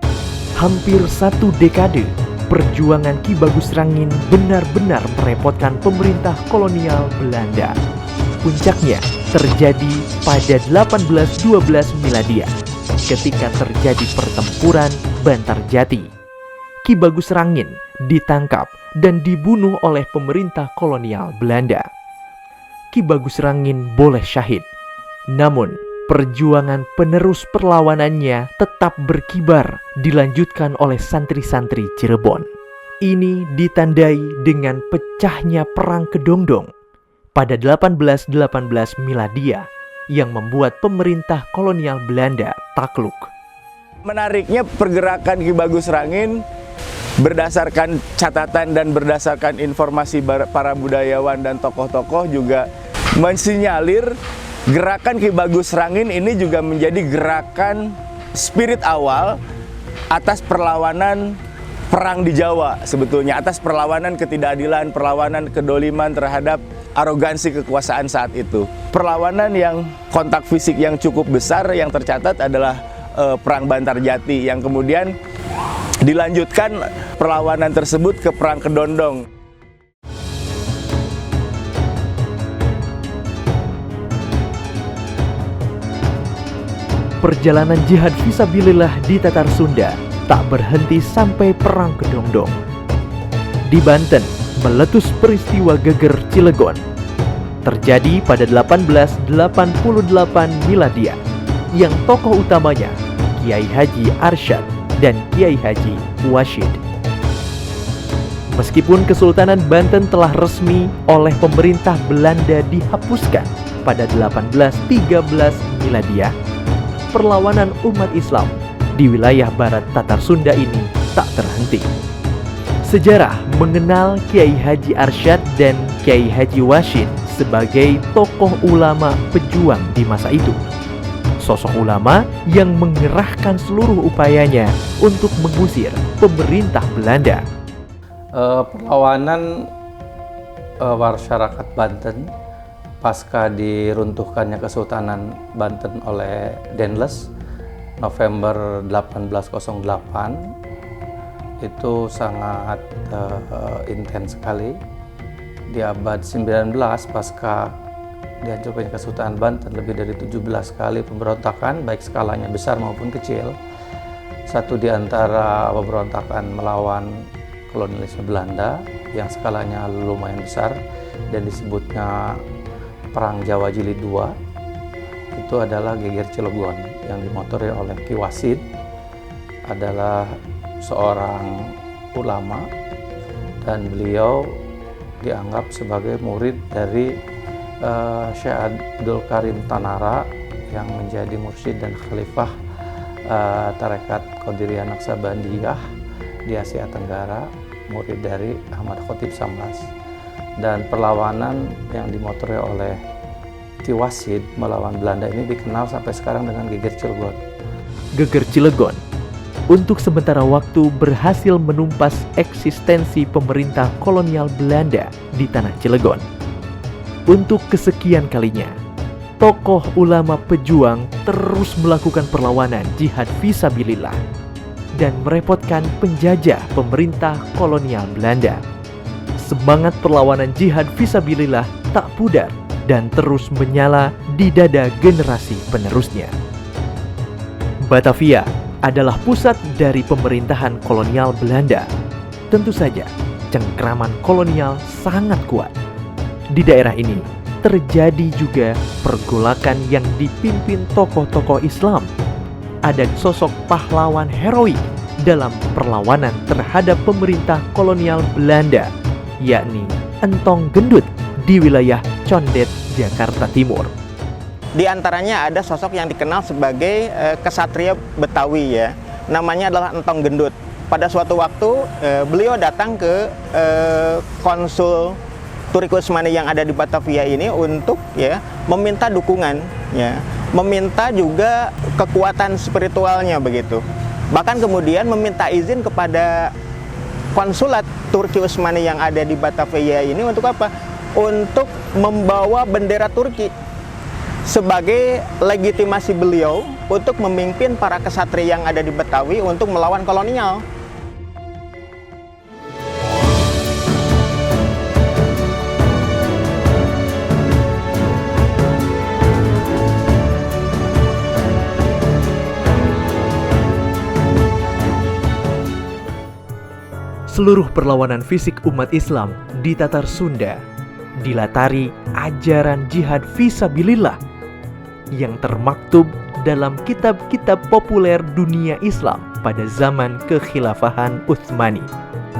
Hampir 1 dekade, perjuangan Ki Bagus Rangin benar-benar merepotkan pemerintah kolonial Belanda. Puncaknya terjadi pada 1812 Miladia, ketika terjadi pertempuran Bantarjati. Ki Bagus Rangin ditangkap dan dibunuh oleh pemerintah kolonial Belanda. Ki Bagus Rangin boleh syahid, namun perjuangan penerus perlawanannya tetap berkibar dilanjutkan oleh santri-santri Cirebon. Ini ditandai dengan pecahnya Perang Kedongdong pada 1818 Miladia yang membuat pemerintah kolonial Belanda takluk. Menariknya pergerakan Ki Bagus Rangin berdasarkan catatan dan berdasarkan informasi para budayawan dan tokoh-tokoh juga mensinyalir gerakan Ki Bagus Rangin ini juga menjadi gerakan spirit awal atas perlawanan perang di Jawa sebetulnya, atas perlawanan ketidakadilan, perlawanan kedoliman terhadap arogansi kekuasaan saat itu. Perlawanan yang kontak fisik yang cukup besar yang tercatat adalah Perang Bantarjati, yang kemudian dilanjutkan perlawanan tersebut ke Perang Kedondong. Perjalanan jihad fisabilillah di Tatar Sunda tak berhenti sampai Perang Kedongdong. Di Banten, meletus peristiwa geger Cilegon. Terjadi pada 1888 Miladia, yang tokoh utamanya Kiai Haji Arsyad dan Kiai Haji Washid. Meskipun Kesultanan Banten telah resmi oleh pemerintah Belanda dihapuskan pada 1813 Miladia, perlawanan umat Islam di wilayah barat Tatar Sunda ini tak terhenti. Sejarah mengenal Kiai Haji Arsyad dan Kiai Haji Washid sebagai tokoh ulama pejuang di masa itu. Sosok ulama yang mengerahkan seluruh upayanya untuk mengusir pemerintah Belanda. Perlawanan masyarakat Banten pasca diruntuhkannya Kesultanan Banten oleh Denles November 1808 itu sangat intens sekali. Di abad 19 pasca dihancurkannya Kesultanan Banten, lebih dari 17 kali pemberontakan baik skalanya besar maupun kecil. Satu di antara pemberontakan melawan kolonialisme Belanda yang skalanya lumayan besar dan disebutnya Perang Jawa Jilid II, itu adalah Geger Cilegon yang dimotori oleh Ki Wasid, adalah seorang ulama dan beliau dianggap sebagai murid dari Syekh Abdul Karim Tanara yang menjadi mursyid dan khalifah tarekat Qadiriyah Naqsabandiyah di Asia Tenggara, murid dari Ahmad Khotib Sambas. Dan perlawanan yang dimotori oleh Ki Wasid melawan Belanda ini dikenal sampai sekarang dengan Geger Cilegon. Geger Cilegon untuk sementara waktu berhasil menumpas eksistensi pemerintah kolonial Belanda di tanah Cilegon. Untuk kesekian kalinya, tokoh ulama pejuang terus melakukan perlawanan jihad fisabilillah dan merepotkan penjajah pemerintah kolonial Belanda. Semangat perlawanan jihad fisabilillah tak pudar dan terus menyala di dada generasi penerusnya. Batavia adalah pusat dari pemerintahan kolonial Belanda. Tentu saja, cengkraman kolonial sangat kuat. Di daerah ini terjadi juga pergolakan yang dipimpin tokoh-tokoh Islam. Ada sosok pahlawan heroik dalam perlawanan terhadap pemerintah kolonial Belanda, yakni Entong Gendut di wilayah Condet, Jakarta Timur. Di antaranya ada sosok yang dikenal sebagai kesatria Betawi ya. Namanya adalah Entong Gendut. Pada suatu waktu beliau datang ke konsul Turki Utsmani yang ada di Batavia ini untuk ya meminta dukungan ya, meminta juga kekuatan spiritualnya begitu. Bahkan kemudian meminta izin kepada konsulat Turki Utsmani yang ada di Batavia ini untuk apa? Untuk membawa bendera Turki sebagai legitimasi beliau untuk memimpin para kesatria yang ada di Betawi untuk melawan kolonial. Seluruh perlawanan fisik umat Islam di Tatar Sunda dilatari ajaran jihad fisabilillah yang termaktub dalam kitab-kitab populer dunia Islam pada zaman kekhilafahan Utsmani.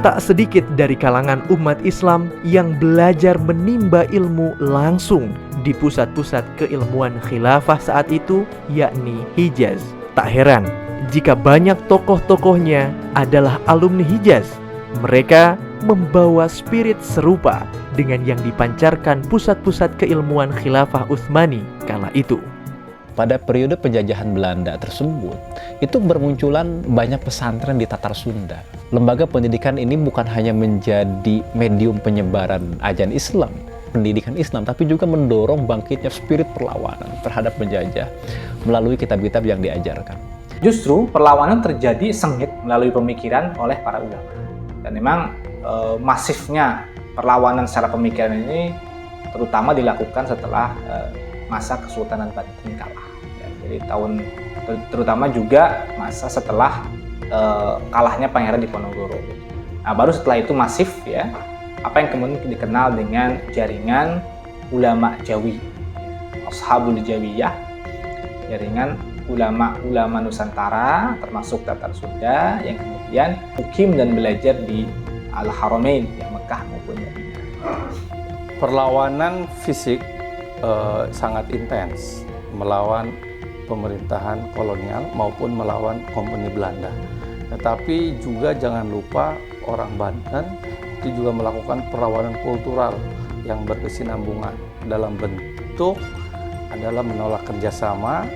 Tak sedikit dari kalangan umat Islam yang belajar menimba ilmu langsung di pusat-pusat keilmuan khilafah saat itu, yakni Hijaz. Tak heran jika banyak tokoh-tokohnya adalah alumni Hijaz. Mereka membawa spirit serupa dengan yang dipancarkan pusat-pusat keilmuan khilafah Utsmani kala itu. Pada periode penjajahan Belanda tersebut, itu bermunculan banyak pesantren di Tatar Sunda. Lembaga pendidikan ini bukan hanya menjadi medium penyebaran ajaran Islam, pendidikan Islam, tapi juga mendorong bangkitnya spirit perlawanan terhadap penjajah melalui kitab-kitab yang diajarkan. Justru perlawanan terjadi sengit melalui pemikiran oleh para ulama. Dan memang masifnya perlawanan secara pemikiran ini terutama dilakukan setelah masa Kesultanan Banten kalah. Ya, jadi terutama juga masa setelah kalahnya Pangeran Diponegoro. Nah, baru setelah itu masif ya, apa yang kemudian dikenal dengan jaringan ulama Jawi, Ashabul Jawiyah, jaringan ulama-ulama Nusantara termasuk Tatar Sunda yang kemudian mukim dan belajar di Al-Haramain yang Mekah maupun Madinah. Perlawanan fisik sangat intens melawan pemerintahan kolonial maupun melawan kompeni Belanda. Tetapi juga jangan lupa orang Banten itu juga melakukan perlawanan kultural yang berkesinambungan dalam bentuk adalah menolak kerjasama,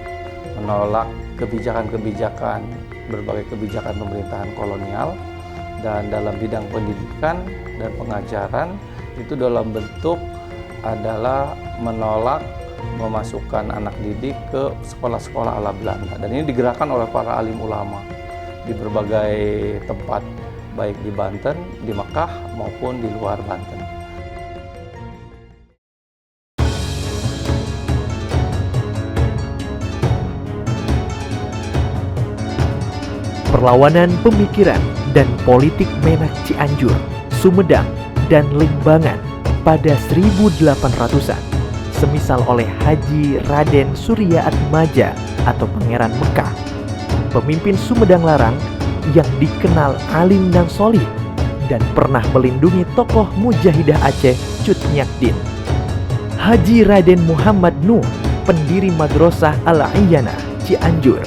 menolak kebijakan-kebijakan, berbagai kebijakan pemerintahan kolonial, dan dalam bidang pendidikan dan pengajaran itu dalam bentuk adalah menolak memasukkan anak didik ke sekolah-sekolah ala Belanda. Dan ini digerakkan oleh para alim ulama di berbagai tempat, baik di Banten, di Mekah maupun di luar Banten. Perlawanan pemikiran dan politik Menak Cianjur, Sumedang, dan Limbangan pada 1800-an, semisal oleh Haji Raden Surya Atmaja atau Pangeran Mekah, pemimpin Sumedang Larang yang dikenal alim dan solih dan pernah melindungi tokoh Mujahidah Aceh Cut Nyakdin. Haji Raden Muhammad Nuh, pendiri Madrasah Al-Iyana Cianjur,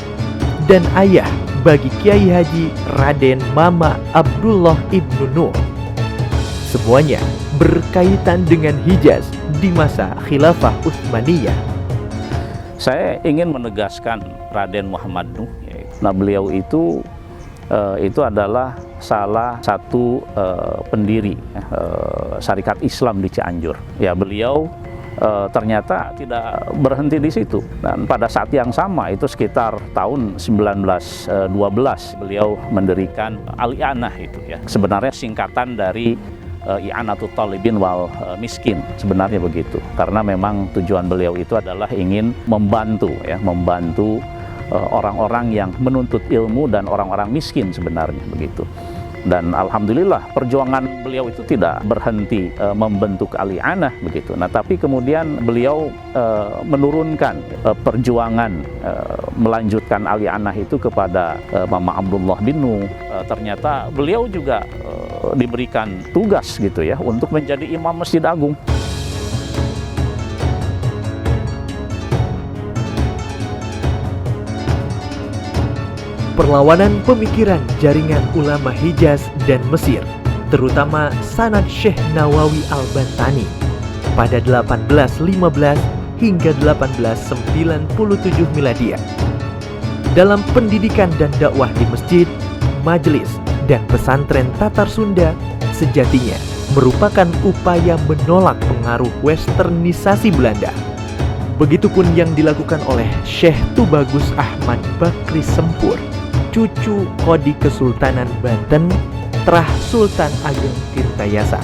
dan ayah bagi Kiai Haji Raden Mama Abdullah Ibnu Nuh. Semuanya berkaitan dengan Hijaz di masa Khilafah Utsmaniyah. Saya ingin menegaskan Raden Muhammad Nuh. Nah, beliau itu adalah salah satu pendiri Syarikat Islam di Cianjur. Ya, beliau ternyata tidak berhenti di situ, dan pada saat yang sama itu sekitar tahun 1912 beliau mendirikan Al-I'anah itu ya, sebenarnya singkatan dari I'anatul Talibin wal Miskin, sebenarnya begitu, karena memang tujuan beliau itu adalah ingin membantu orang-orang yang menuntut ilmu dan orang-orang miskin sebenarnya begitu. Dan alhamdulillah perjuangan beliau itu tidak berhenti membentuk Al-I'anah begitu. Nah, tapi kemudian beliau menurunkan perjuangan melanjutkan Al-I'anah itu kepada Mama Abdullah bin Nuh. Ternyata beliau juga diberikan tugas gitu ya untuk menjadi imam Masjid Agung. Perlawanan pemikiran jaringan ulama Hijaz dan Mesir, terutama sanad Syekh Nawawi Al-Bantani pada 1815 hingga 1897 Miladiah. Dalam pendidikan dan dakwah di masjid, majelis, dan pesantren Tatar Sunda sejatinya merupakan upaya menolak pengaruh westernisasi Belanda. Begitupun yang dilakukan oleh Syekh Tubagus Ahmad Bakri Sempur, cucu Qadi Kesultanan Banten, Trah Sultan Ageng Tirtayasa.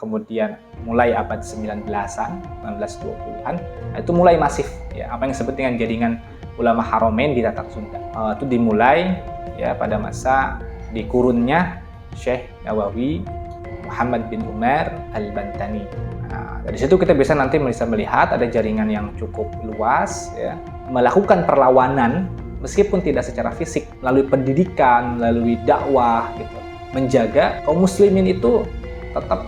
Kemudian mulai abad 19-an, 1920-an, itu mulai masif ya, apa yang disebut dengan jaringan ulama Haramain di Tatar Sunda. Itu dimulai ya pada masa dikurunnya Syekh Nawawi Muhammad bin Umar Al-Bantani. Nah, dari situ kita bisa nanti bisa melihat ada jaringan yang cukup luas ya, melakukan perlawanan meskipun tidak secara fisik, melalui pendidikan, melalui dakwah gitu, menjaga kaum muslimin itu tetap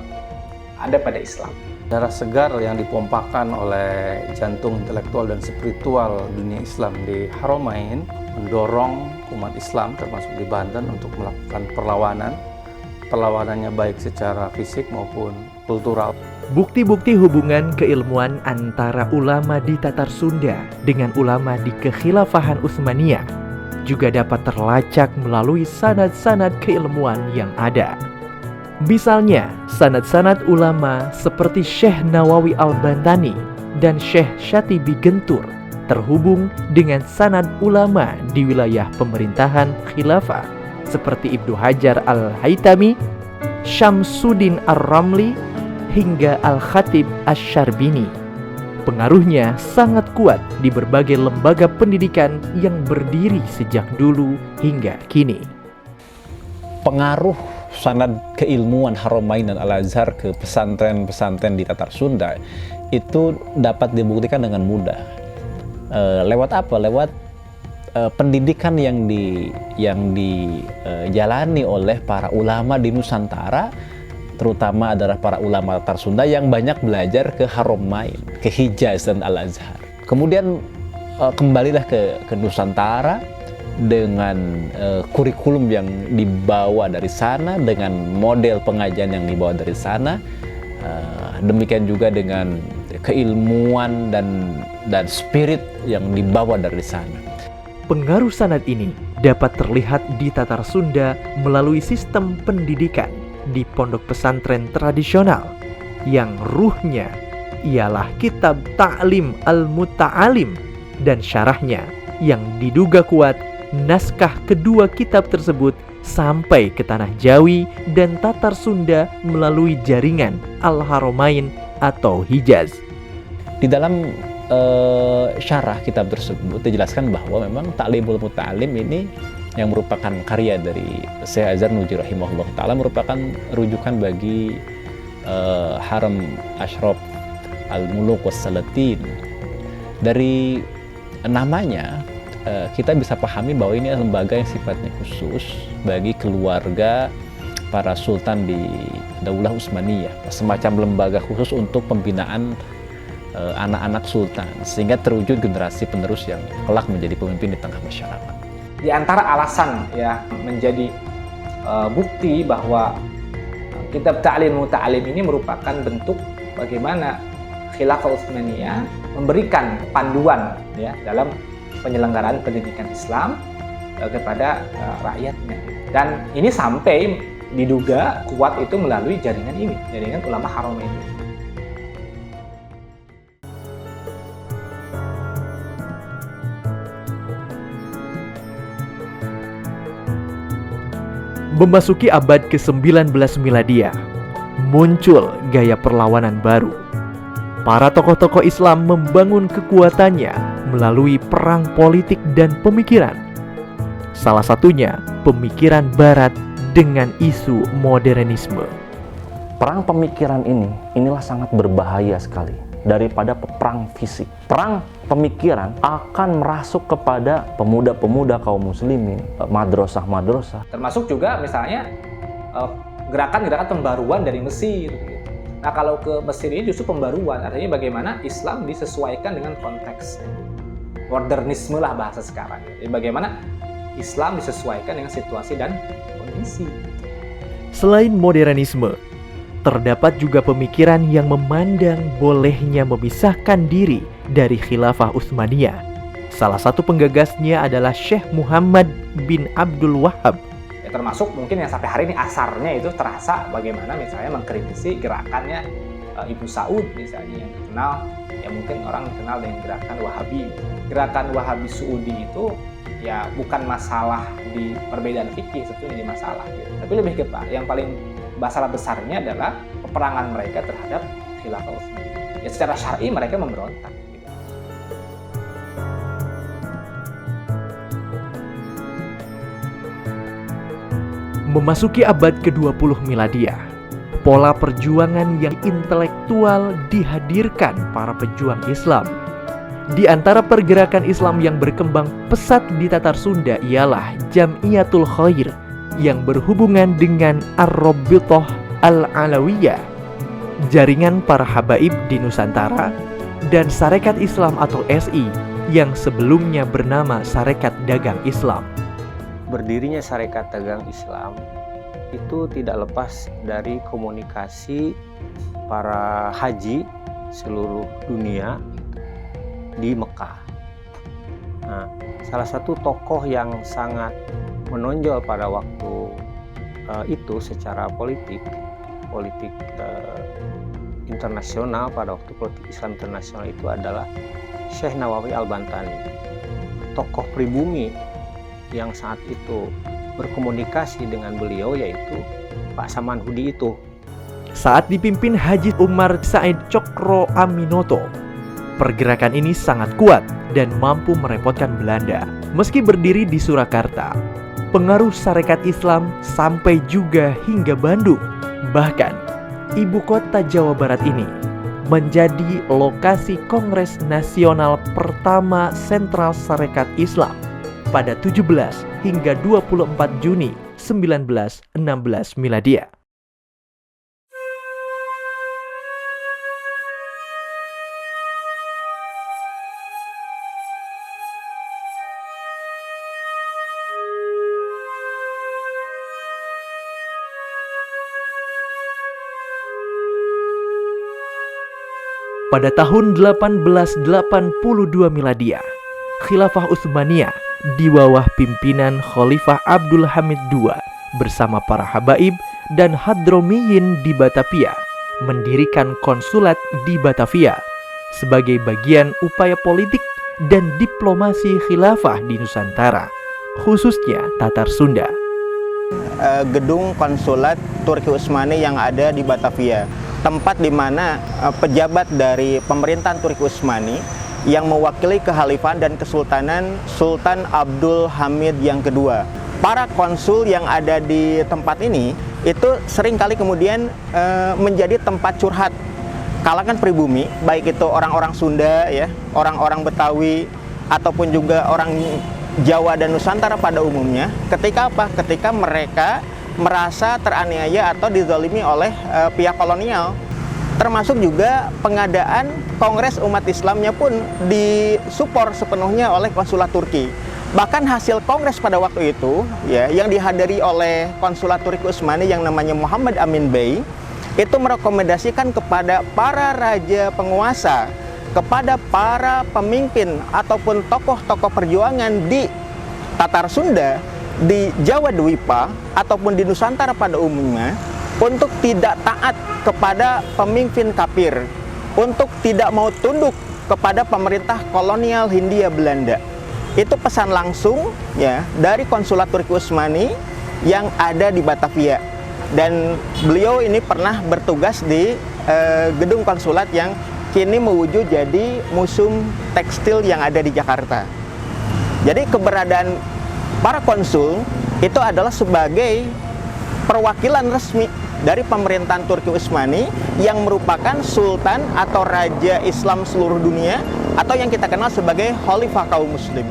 ada pada Islam. Darah segar yang dipompakan oleh jantung intelektual dan spiritual dunia Islam di Haramain mendorong umat Islam termasuk di Banten untuk melakukan perlawanannya baik secara fisik maupun kultural. Bukti-bukti hubungan keilmuan antara ulama di Tatar Sunda dengan ulama di Kekhilafahan Utsmaniyah juga dapat terlacak melalui sanad-sanad keilmuan yang ada. Misalnya, sanad-sanad ulama seperti Syekh Nawawi Al-Bantani dan Syekh Syatibi Gentur terhubung dengan sanad ulama di wilayah pemerintahan khilafah seperti Ibnu Hajar Al-Haytami, Syamsuddin Ar-Ramli, hingga Al-Khatib Asy-Syarbini. Pengaruhnya sangat kuat di berbagai lembaga pendidikan yang berdiri sejak dulu hingga kini. Pengaruh sanad keilmuan Haramain dan Al-Azhar ke pesantren-pesantren di Tatar Sunda itu dapat dibuktikan dengan mudah. Lewat apa? Lewat pendidikan yang dijalani oleh para ulama di Nusantara, terutama adalah para ulama Tatar Sunda yang banyak belajar ke Haramain, ke Hijaz dan Al-Azhar. Kemudian kembalilah ke Nusantara dengan kurikulum yang dibawa dari sana, dengan model pengajian yang dibawa dari sana, demikian juga dengan keilmuan dan spirit yang dibawa dari sana. Pengaruh sanad ini dapat terlihat di Tatar Sunda melalui sistem pendidikan di pondok pesantren tradisional yang ruhnya ialah kitab Ta'lim Al-Muta'alim dan syarahnya yang diduga kuat naskah kedua kitab tersebut sampai ke tanah Jawi dan Tatar Sunda melalui jaringan Al-Haramain atau Hijaz. Di dalam syarah kitab tersebut dijelaskan bahwa memang Ta'limul Muta'alim ini yang merupakan karya dari Syekh Azhar Nuji rahimahullah ta'ala merupakan rujukan bagi Haram Ashraf Al-Muluk Was-Salatin. Dari namanya kita bisa pahami bahwa ini adalah lembaga yang sifatnya khusus bagi keluarga para sultan di Daulah Utsmaniyah, semacam lembaga khusus untuk pembinaan anak-anak sultan, sehingga terwujud generasi penerus yang kelak menjadi pemimpin di tengah masyarakat. Di antara alasan ya menjadi bukti bahwa kitab Ta'lim Muta'alim ini merupakan bentuk bagaimana Khilafah Utsmaniyah memberikan panduan ya dalam penyelenggaraan pendidikan Islam kepada rakyatnya. Dan ini sampai diduga kuat itu melalui jaringan ini, jaringan ulama Haramain. Memasuki abad ke-19 Miladia, muncul gaya perlawanan baru. Para tokoh-tokoh Islam membangun kekuatannya melalui perang politik dan pemikiran. Salah satunya pemikiran Barat dengan isu modernisme. Perang pemikiran inilah sangat berbahaya sekali daripada perang fisik. Perang pemikiran akan merasuk kepada pemuda-pemuda kaum muslimin, madrasah-madrasah. Termasuk juga misalnya gerakan-gerakan pembaruan dari Mesir. Nah, kalau ke Mesir ini justru pembaruan, artinya bagaimana Islam disesuaikan dengan konteks. Modernisme lah bahasa sekarang. Jadi bagaimana Islam disesuaikan dengan situasi dan kondisi. Selain modernisme, terdapat juga pemikiran yang memandang bolehnya memisahkan diri dari Khilafah Utsmaniyah. Salah satu penggagasnya adalah Syekh Muhammad bin Abdul Wahhab. Ya, termasuk mungkin yang sampai hari ini asarnya itu terasa bagaimana misalnya mengkritisi gerakannya Ibnu Saud misalnya yang dikenal, ya mungkin orang dikenal dengan gerakan Wahabi. Gerakan Wahabi Saudi itu ya bukan masalah di perbedaan fikih, sebetulnya ini masalah gitu. Tapi lebih ke yang paling masalah besarnya adalah peperangan mereka terhadap Khilafah Utsmaniyah. Ya secara syar'i mereka memberontak. Memasuki abad ke-20 Miladiah, pola perjuangan yang intelektual dihadirkan para pejuang Islam. Di antara pergerakan Islam yang berkembang pesat di Tatar Sunda ialah Jam'iyatul Khair yang berhubungan dengan Ar-Rabithah Al-Alawiyah, jaringan para habaib di Nusantara, dan Sarekat Islam atau SI yang sebelumnya bernama Sarekat Dagang Islam. Berdirinya Sarekat Dagang Islam itu tidak lepas dari komunikasi para haji seluruh dunia di Mekah. Nah, salah satu tokoh yang sangat menonjol pada waktu itu secara politik internasional, pada waktu politik Islam internasional itu adalah Syekh Nawawi Al-Bantani, tokoh pribumi yang saat itu berkomunikasi dengan beliau, yaitu Pak Samanhudi itu. Saat dipimpin Haji Umar Said Cokro Aminoto, pergerakan ini sangat kuat dan mampu merepotkan Belanda. Meski berdiri di Surakarta, pengaruh Sarekat Islam sampai juga hingga Bandung. Bahkan, ibu kota Jawa Barat ini menjadi lokasi Kongres Nasional pertama Sentral Sarekat Islam pada 17 hingga 24 Juni 1916 Miladiah. Pada tahun 1882 Miladiah, Khilafah Utsmaniyah di bawah pimpinan Khalifah Abdul Hamid II bersama para habaib dan hadromiyin di Batavia mendirikan konsulat di Batavia sebagai bagian upaya politik dan diplomasi khilafah di Nusantara, khususnya Tatar Sunda. Gedung konsulat Turki Utsmani yang ada di Batavia, tempat di mana pejabat dari pemerintahan Turki Utsmani yang mewakili kekhalifahan dan kesultanan Sultan Abdul Hamid yang kedua. Para konsul yang ada di tempat ini itu seringkali kemudian menjadi tempat curhat kalangan pribumi, baik itu orang-orang Sunda ya, orang-orang Betawi ataupun juga orang Jawa dan Nusantara pada umumnya. Ketika apa? Ketika mereka merasa teraniaya atau dizalimi oleh pihak kolonial. Termasuk juga pengadaan Kongres Umat Islamnya pun disupport sepenuhnya oleh konsulat Turki. Bahkan hasil kongres pada waktu itu ya, yang dihadiri oleh konsulat Turki Utsmani yang namanya Muhammad Amin Bey, itu merekomendasikan kepada para raja penguasa, kepada para pemimpin ataupun tokoh-tokoh perjuangan di Tatar Sunda, di Jawa Dwipa ataupun di Nusantara pada umumnya, untuk tidak taat kepada pemimpin kafir, untuk tidak mau tunduk kepada pemerintah kolonial Hindia Belanda. Itu pesan langsung ya dari konsulat Turki Utsmani yang ada di Batavia. Dan beliau ini pernah bertugas di gedung konsulat yang kini mewujud jadi museum tekstil yang ada di Jakarta. Jadi keberadaan para konsul itu adalah sebagai perwakilan resmi dari pemerintahan Turki Utsmani yang merupakan sultan atau raja Islam seluruh dunia atau yang kita kenal sebagai Khalifah kaum muslim.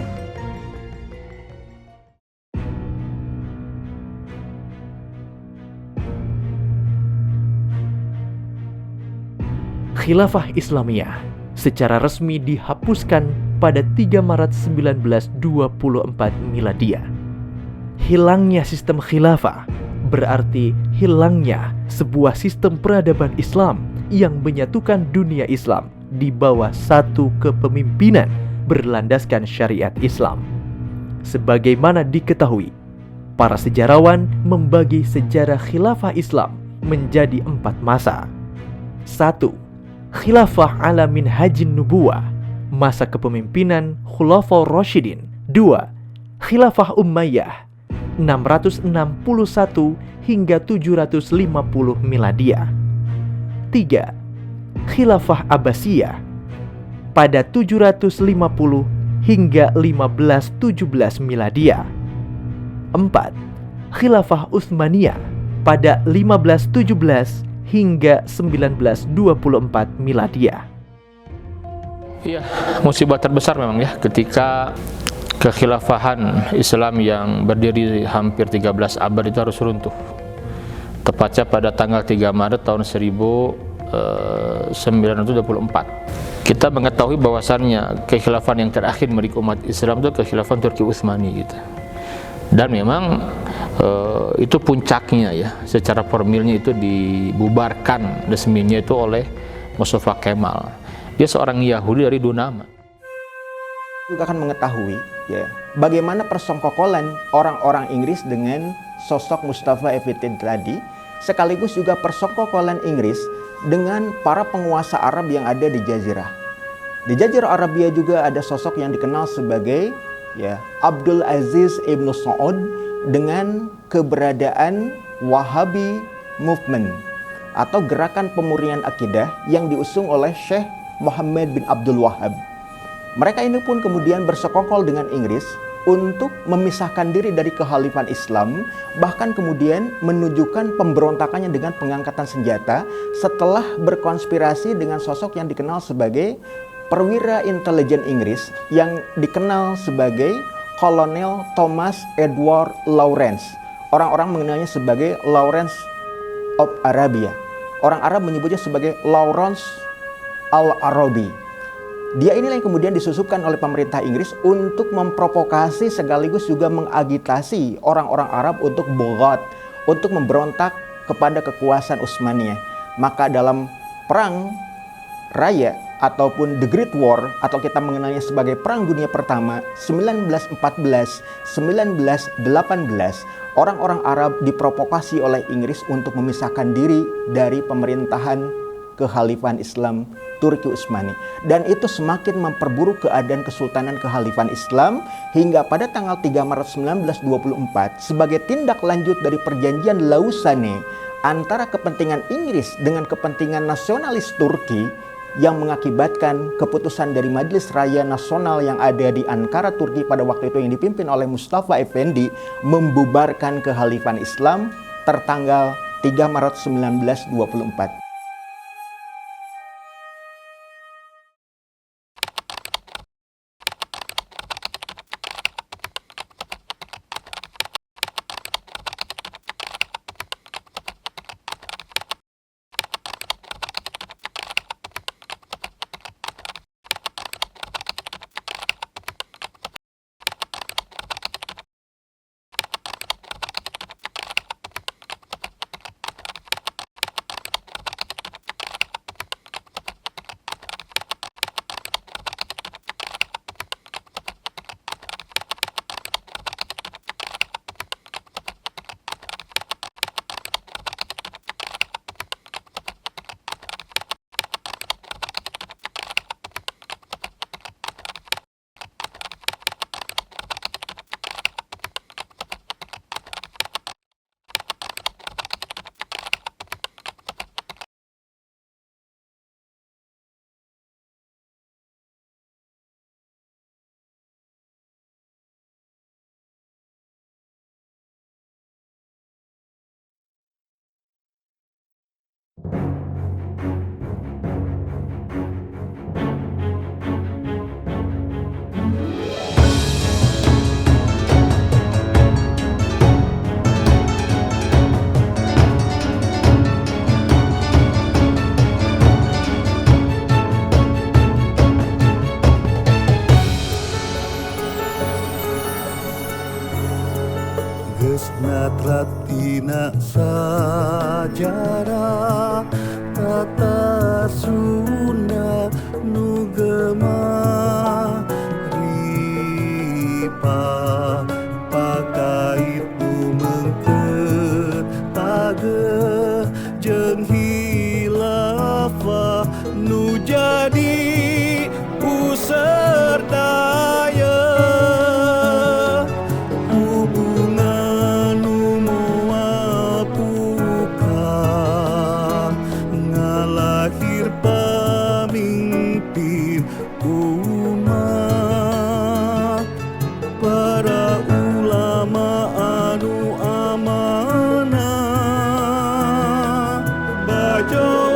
Khilafah Islamiyah secara resmi dihapuskan pada 3 Maret 1924 Miladiah. Hilangnya sistem khilafah berarti hilangnya sebuah sistem peradaban Islam yang menyatukan dunia Islam di bawah satu kepemimpinan berlandaskan syariat Islam. Sebagaimana diketahui, para sejarawan membagi sejarah khilafah Islam menjadi 4 masa. 1. Khilafah ala minhajin nubuwah, masa kepemimpinan Khulafaur Rasyidin. 2. Khilafah Umayyah 661 hingga 750 Miladiah. 3. Khilafah Abbasiyah pada 750 hingga 1517 Miladiah. 4. Khilafah Utsmaniyah pada 1517 hingga 1924 Miladiah. Iya, musibah terbesar memang ya ketika kekhilafahan Islam yang berdiri hampir 13 abad itu harus runtuh. Tepatnya pada tanggal 3 Maret tahun 1924. Kita mengetahui bahwasannya kekhilafan yang terakhir milik umat Islam itu kekhilafan Turki Utsmani gitu. Dan memang itu puncaknya ya, secara formilnya itu dibubarkan resminya itu oleh Mustafa Kemal. Dia seorang Yahudi dari Dunama. Juga akan mengetahui ya bagaimana persengkokolan orang-orang Inggris dengan sosok Mustafa Effendi tadi, sekaligus juga persengkokolan Inggris dengan para penguasa Arab yang ada di Jazirah. Di Jazirah Arabia juga ada sosok yang dikenal sebagai ya Abdul Aziz Ibn Saud dengan keberadaan Wahhabi Movement atau gerakan pemurnian akidah yang diusung oleh Syekh Muhammad bin Abdul Wahhab. Mereka ini pun kemudian bersekongkol dengan Inggris untuk memisahkan diri dari kehalifan Islam, bahkan kemudian menunjukkan pemberontakannya dengan pengangkatan senjata setelah berkonspirasi dengan sosok yang dikenal sebagai perwira intelijen Inggris yang dikenal sebagai Kolonel Thomas Edward Lawrence. Orang-orang mengenalnya sebagai Lawrence of Arabia. Orang Arab menyebutnya sebagai Lawrence al-Arabi. Dia inilah yang kemudian disusupkan oleh pemerintah Inggris untuk memprovokasi sekaligus juga mengagitasi orang-orang Arab untuk bogot, untuk memberontak kepada kekuasaan Utsmaniyah. Maka dalam perang raya ataupun The Great War atau kita mengenalnya sebagai Perang Dunia Pertama 1914-1918, orang-orang Arab diprovokasi oleh Inggris untuk memisahkan diri dari pemerintahan kehalifan Islam Turki Utsmani, dan itu semakin memperburuk keadaan Kesultanan Kehalifan Islam hingga pada tanggal 3 Maret 1924 sebagai tindak lanjut dari perjanjian Lausanne antara kepentingan Inggris dengan kepentingan nasionalis Turki yang mengakibatkan keputusan dari Majelis Raya Nasional yang ada di Ankara, Turki pada waktu itu yang dipimpin oleh Mustafa Effendi membubarkan Kehalifan Islam tertanggal 3 Maret 1924. Ratina sajarah tata Sunda nugema ripa pakai itu mengket tage jeung hilaf nu jadi puserdaya hubungan nu moal puka ngalahir pamimpin umat para ulama anu amanah bajo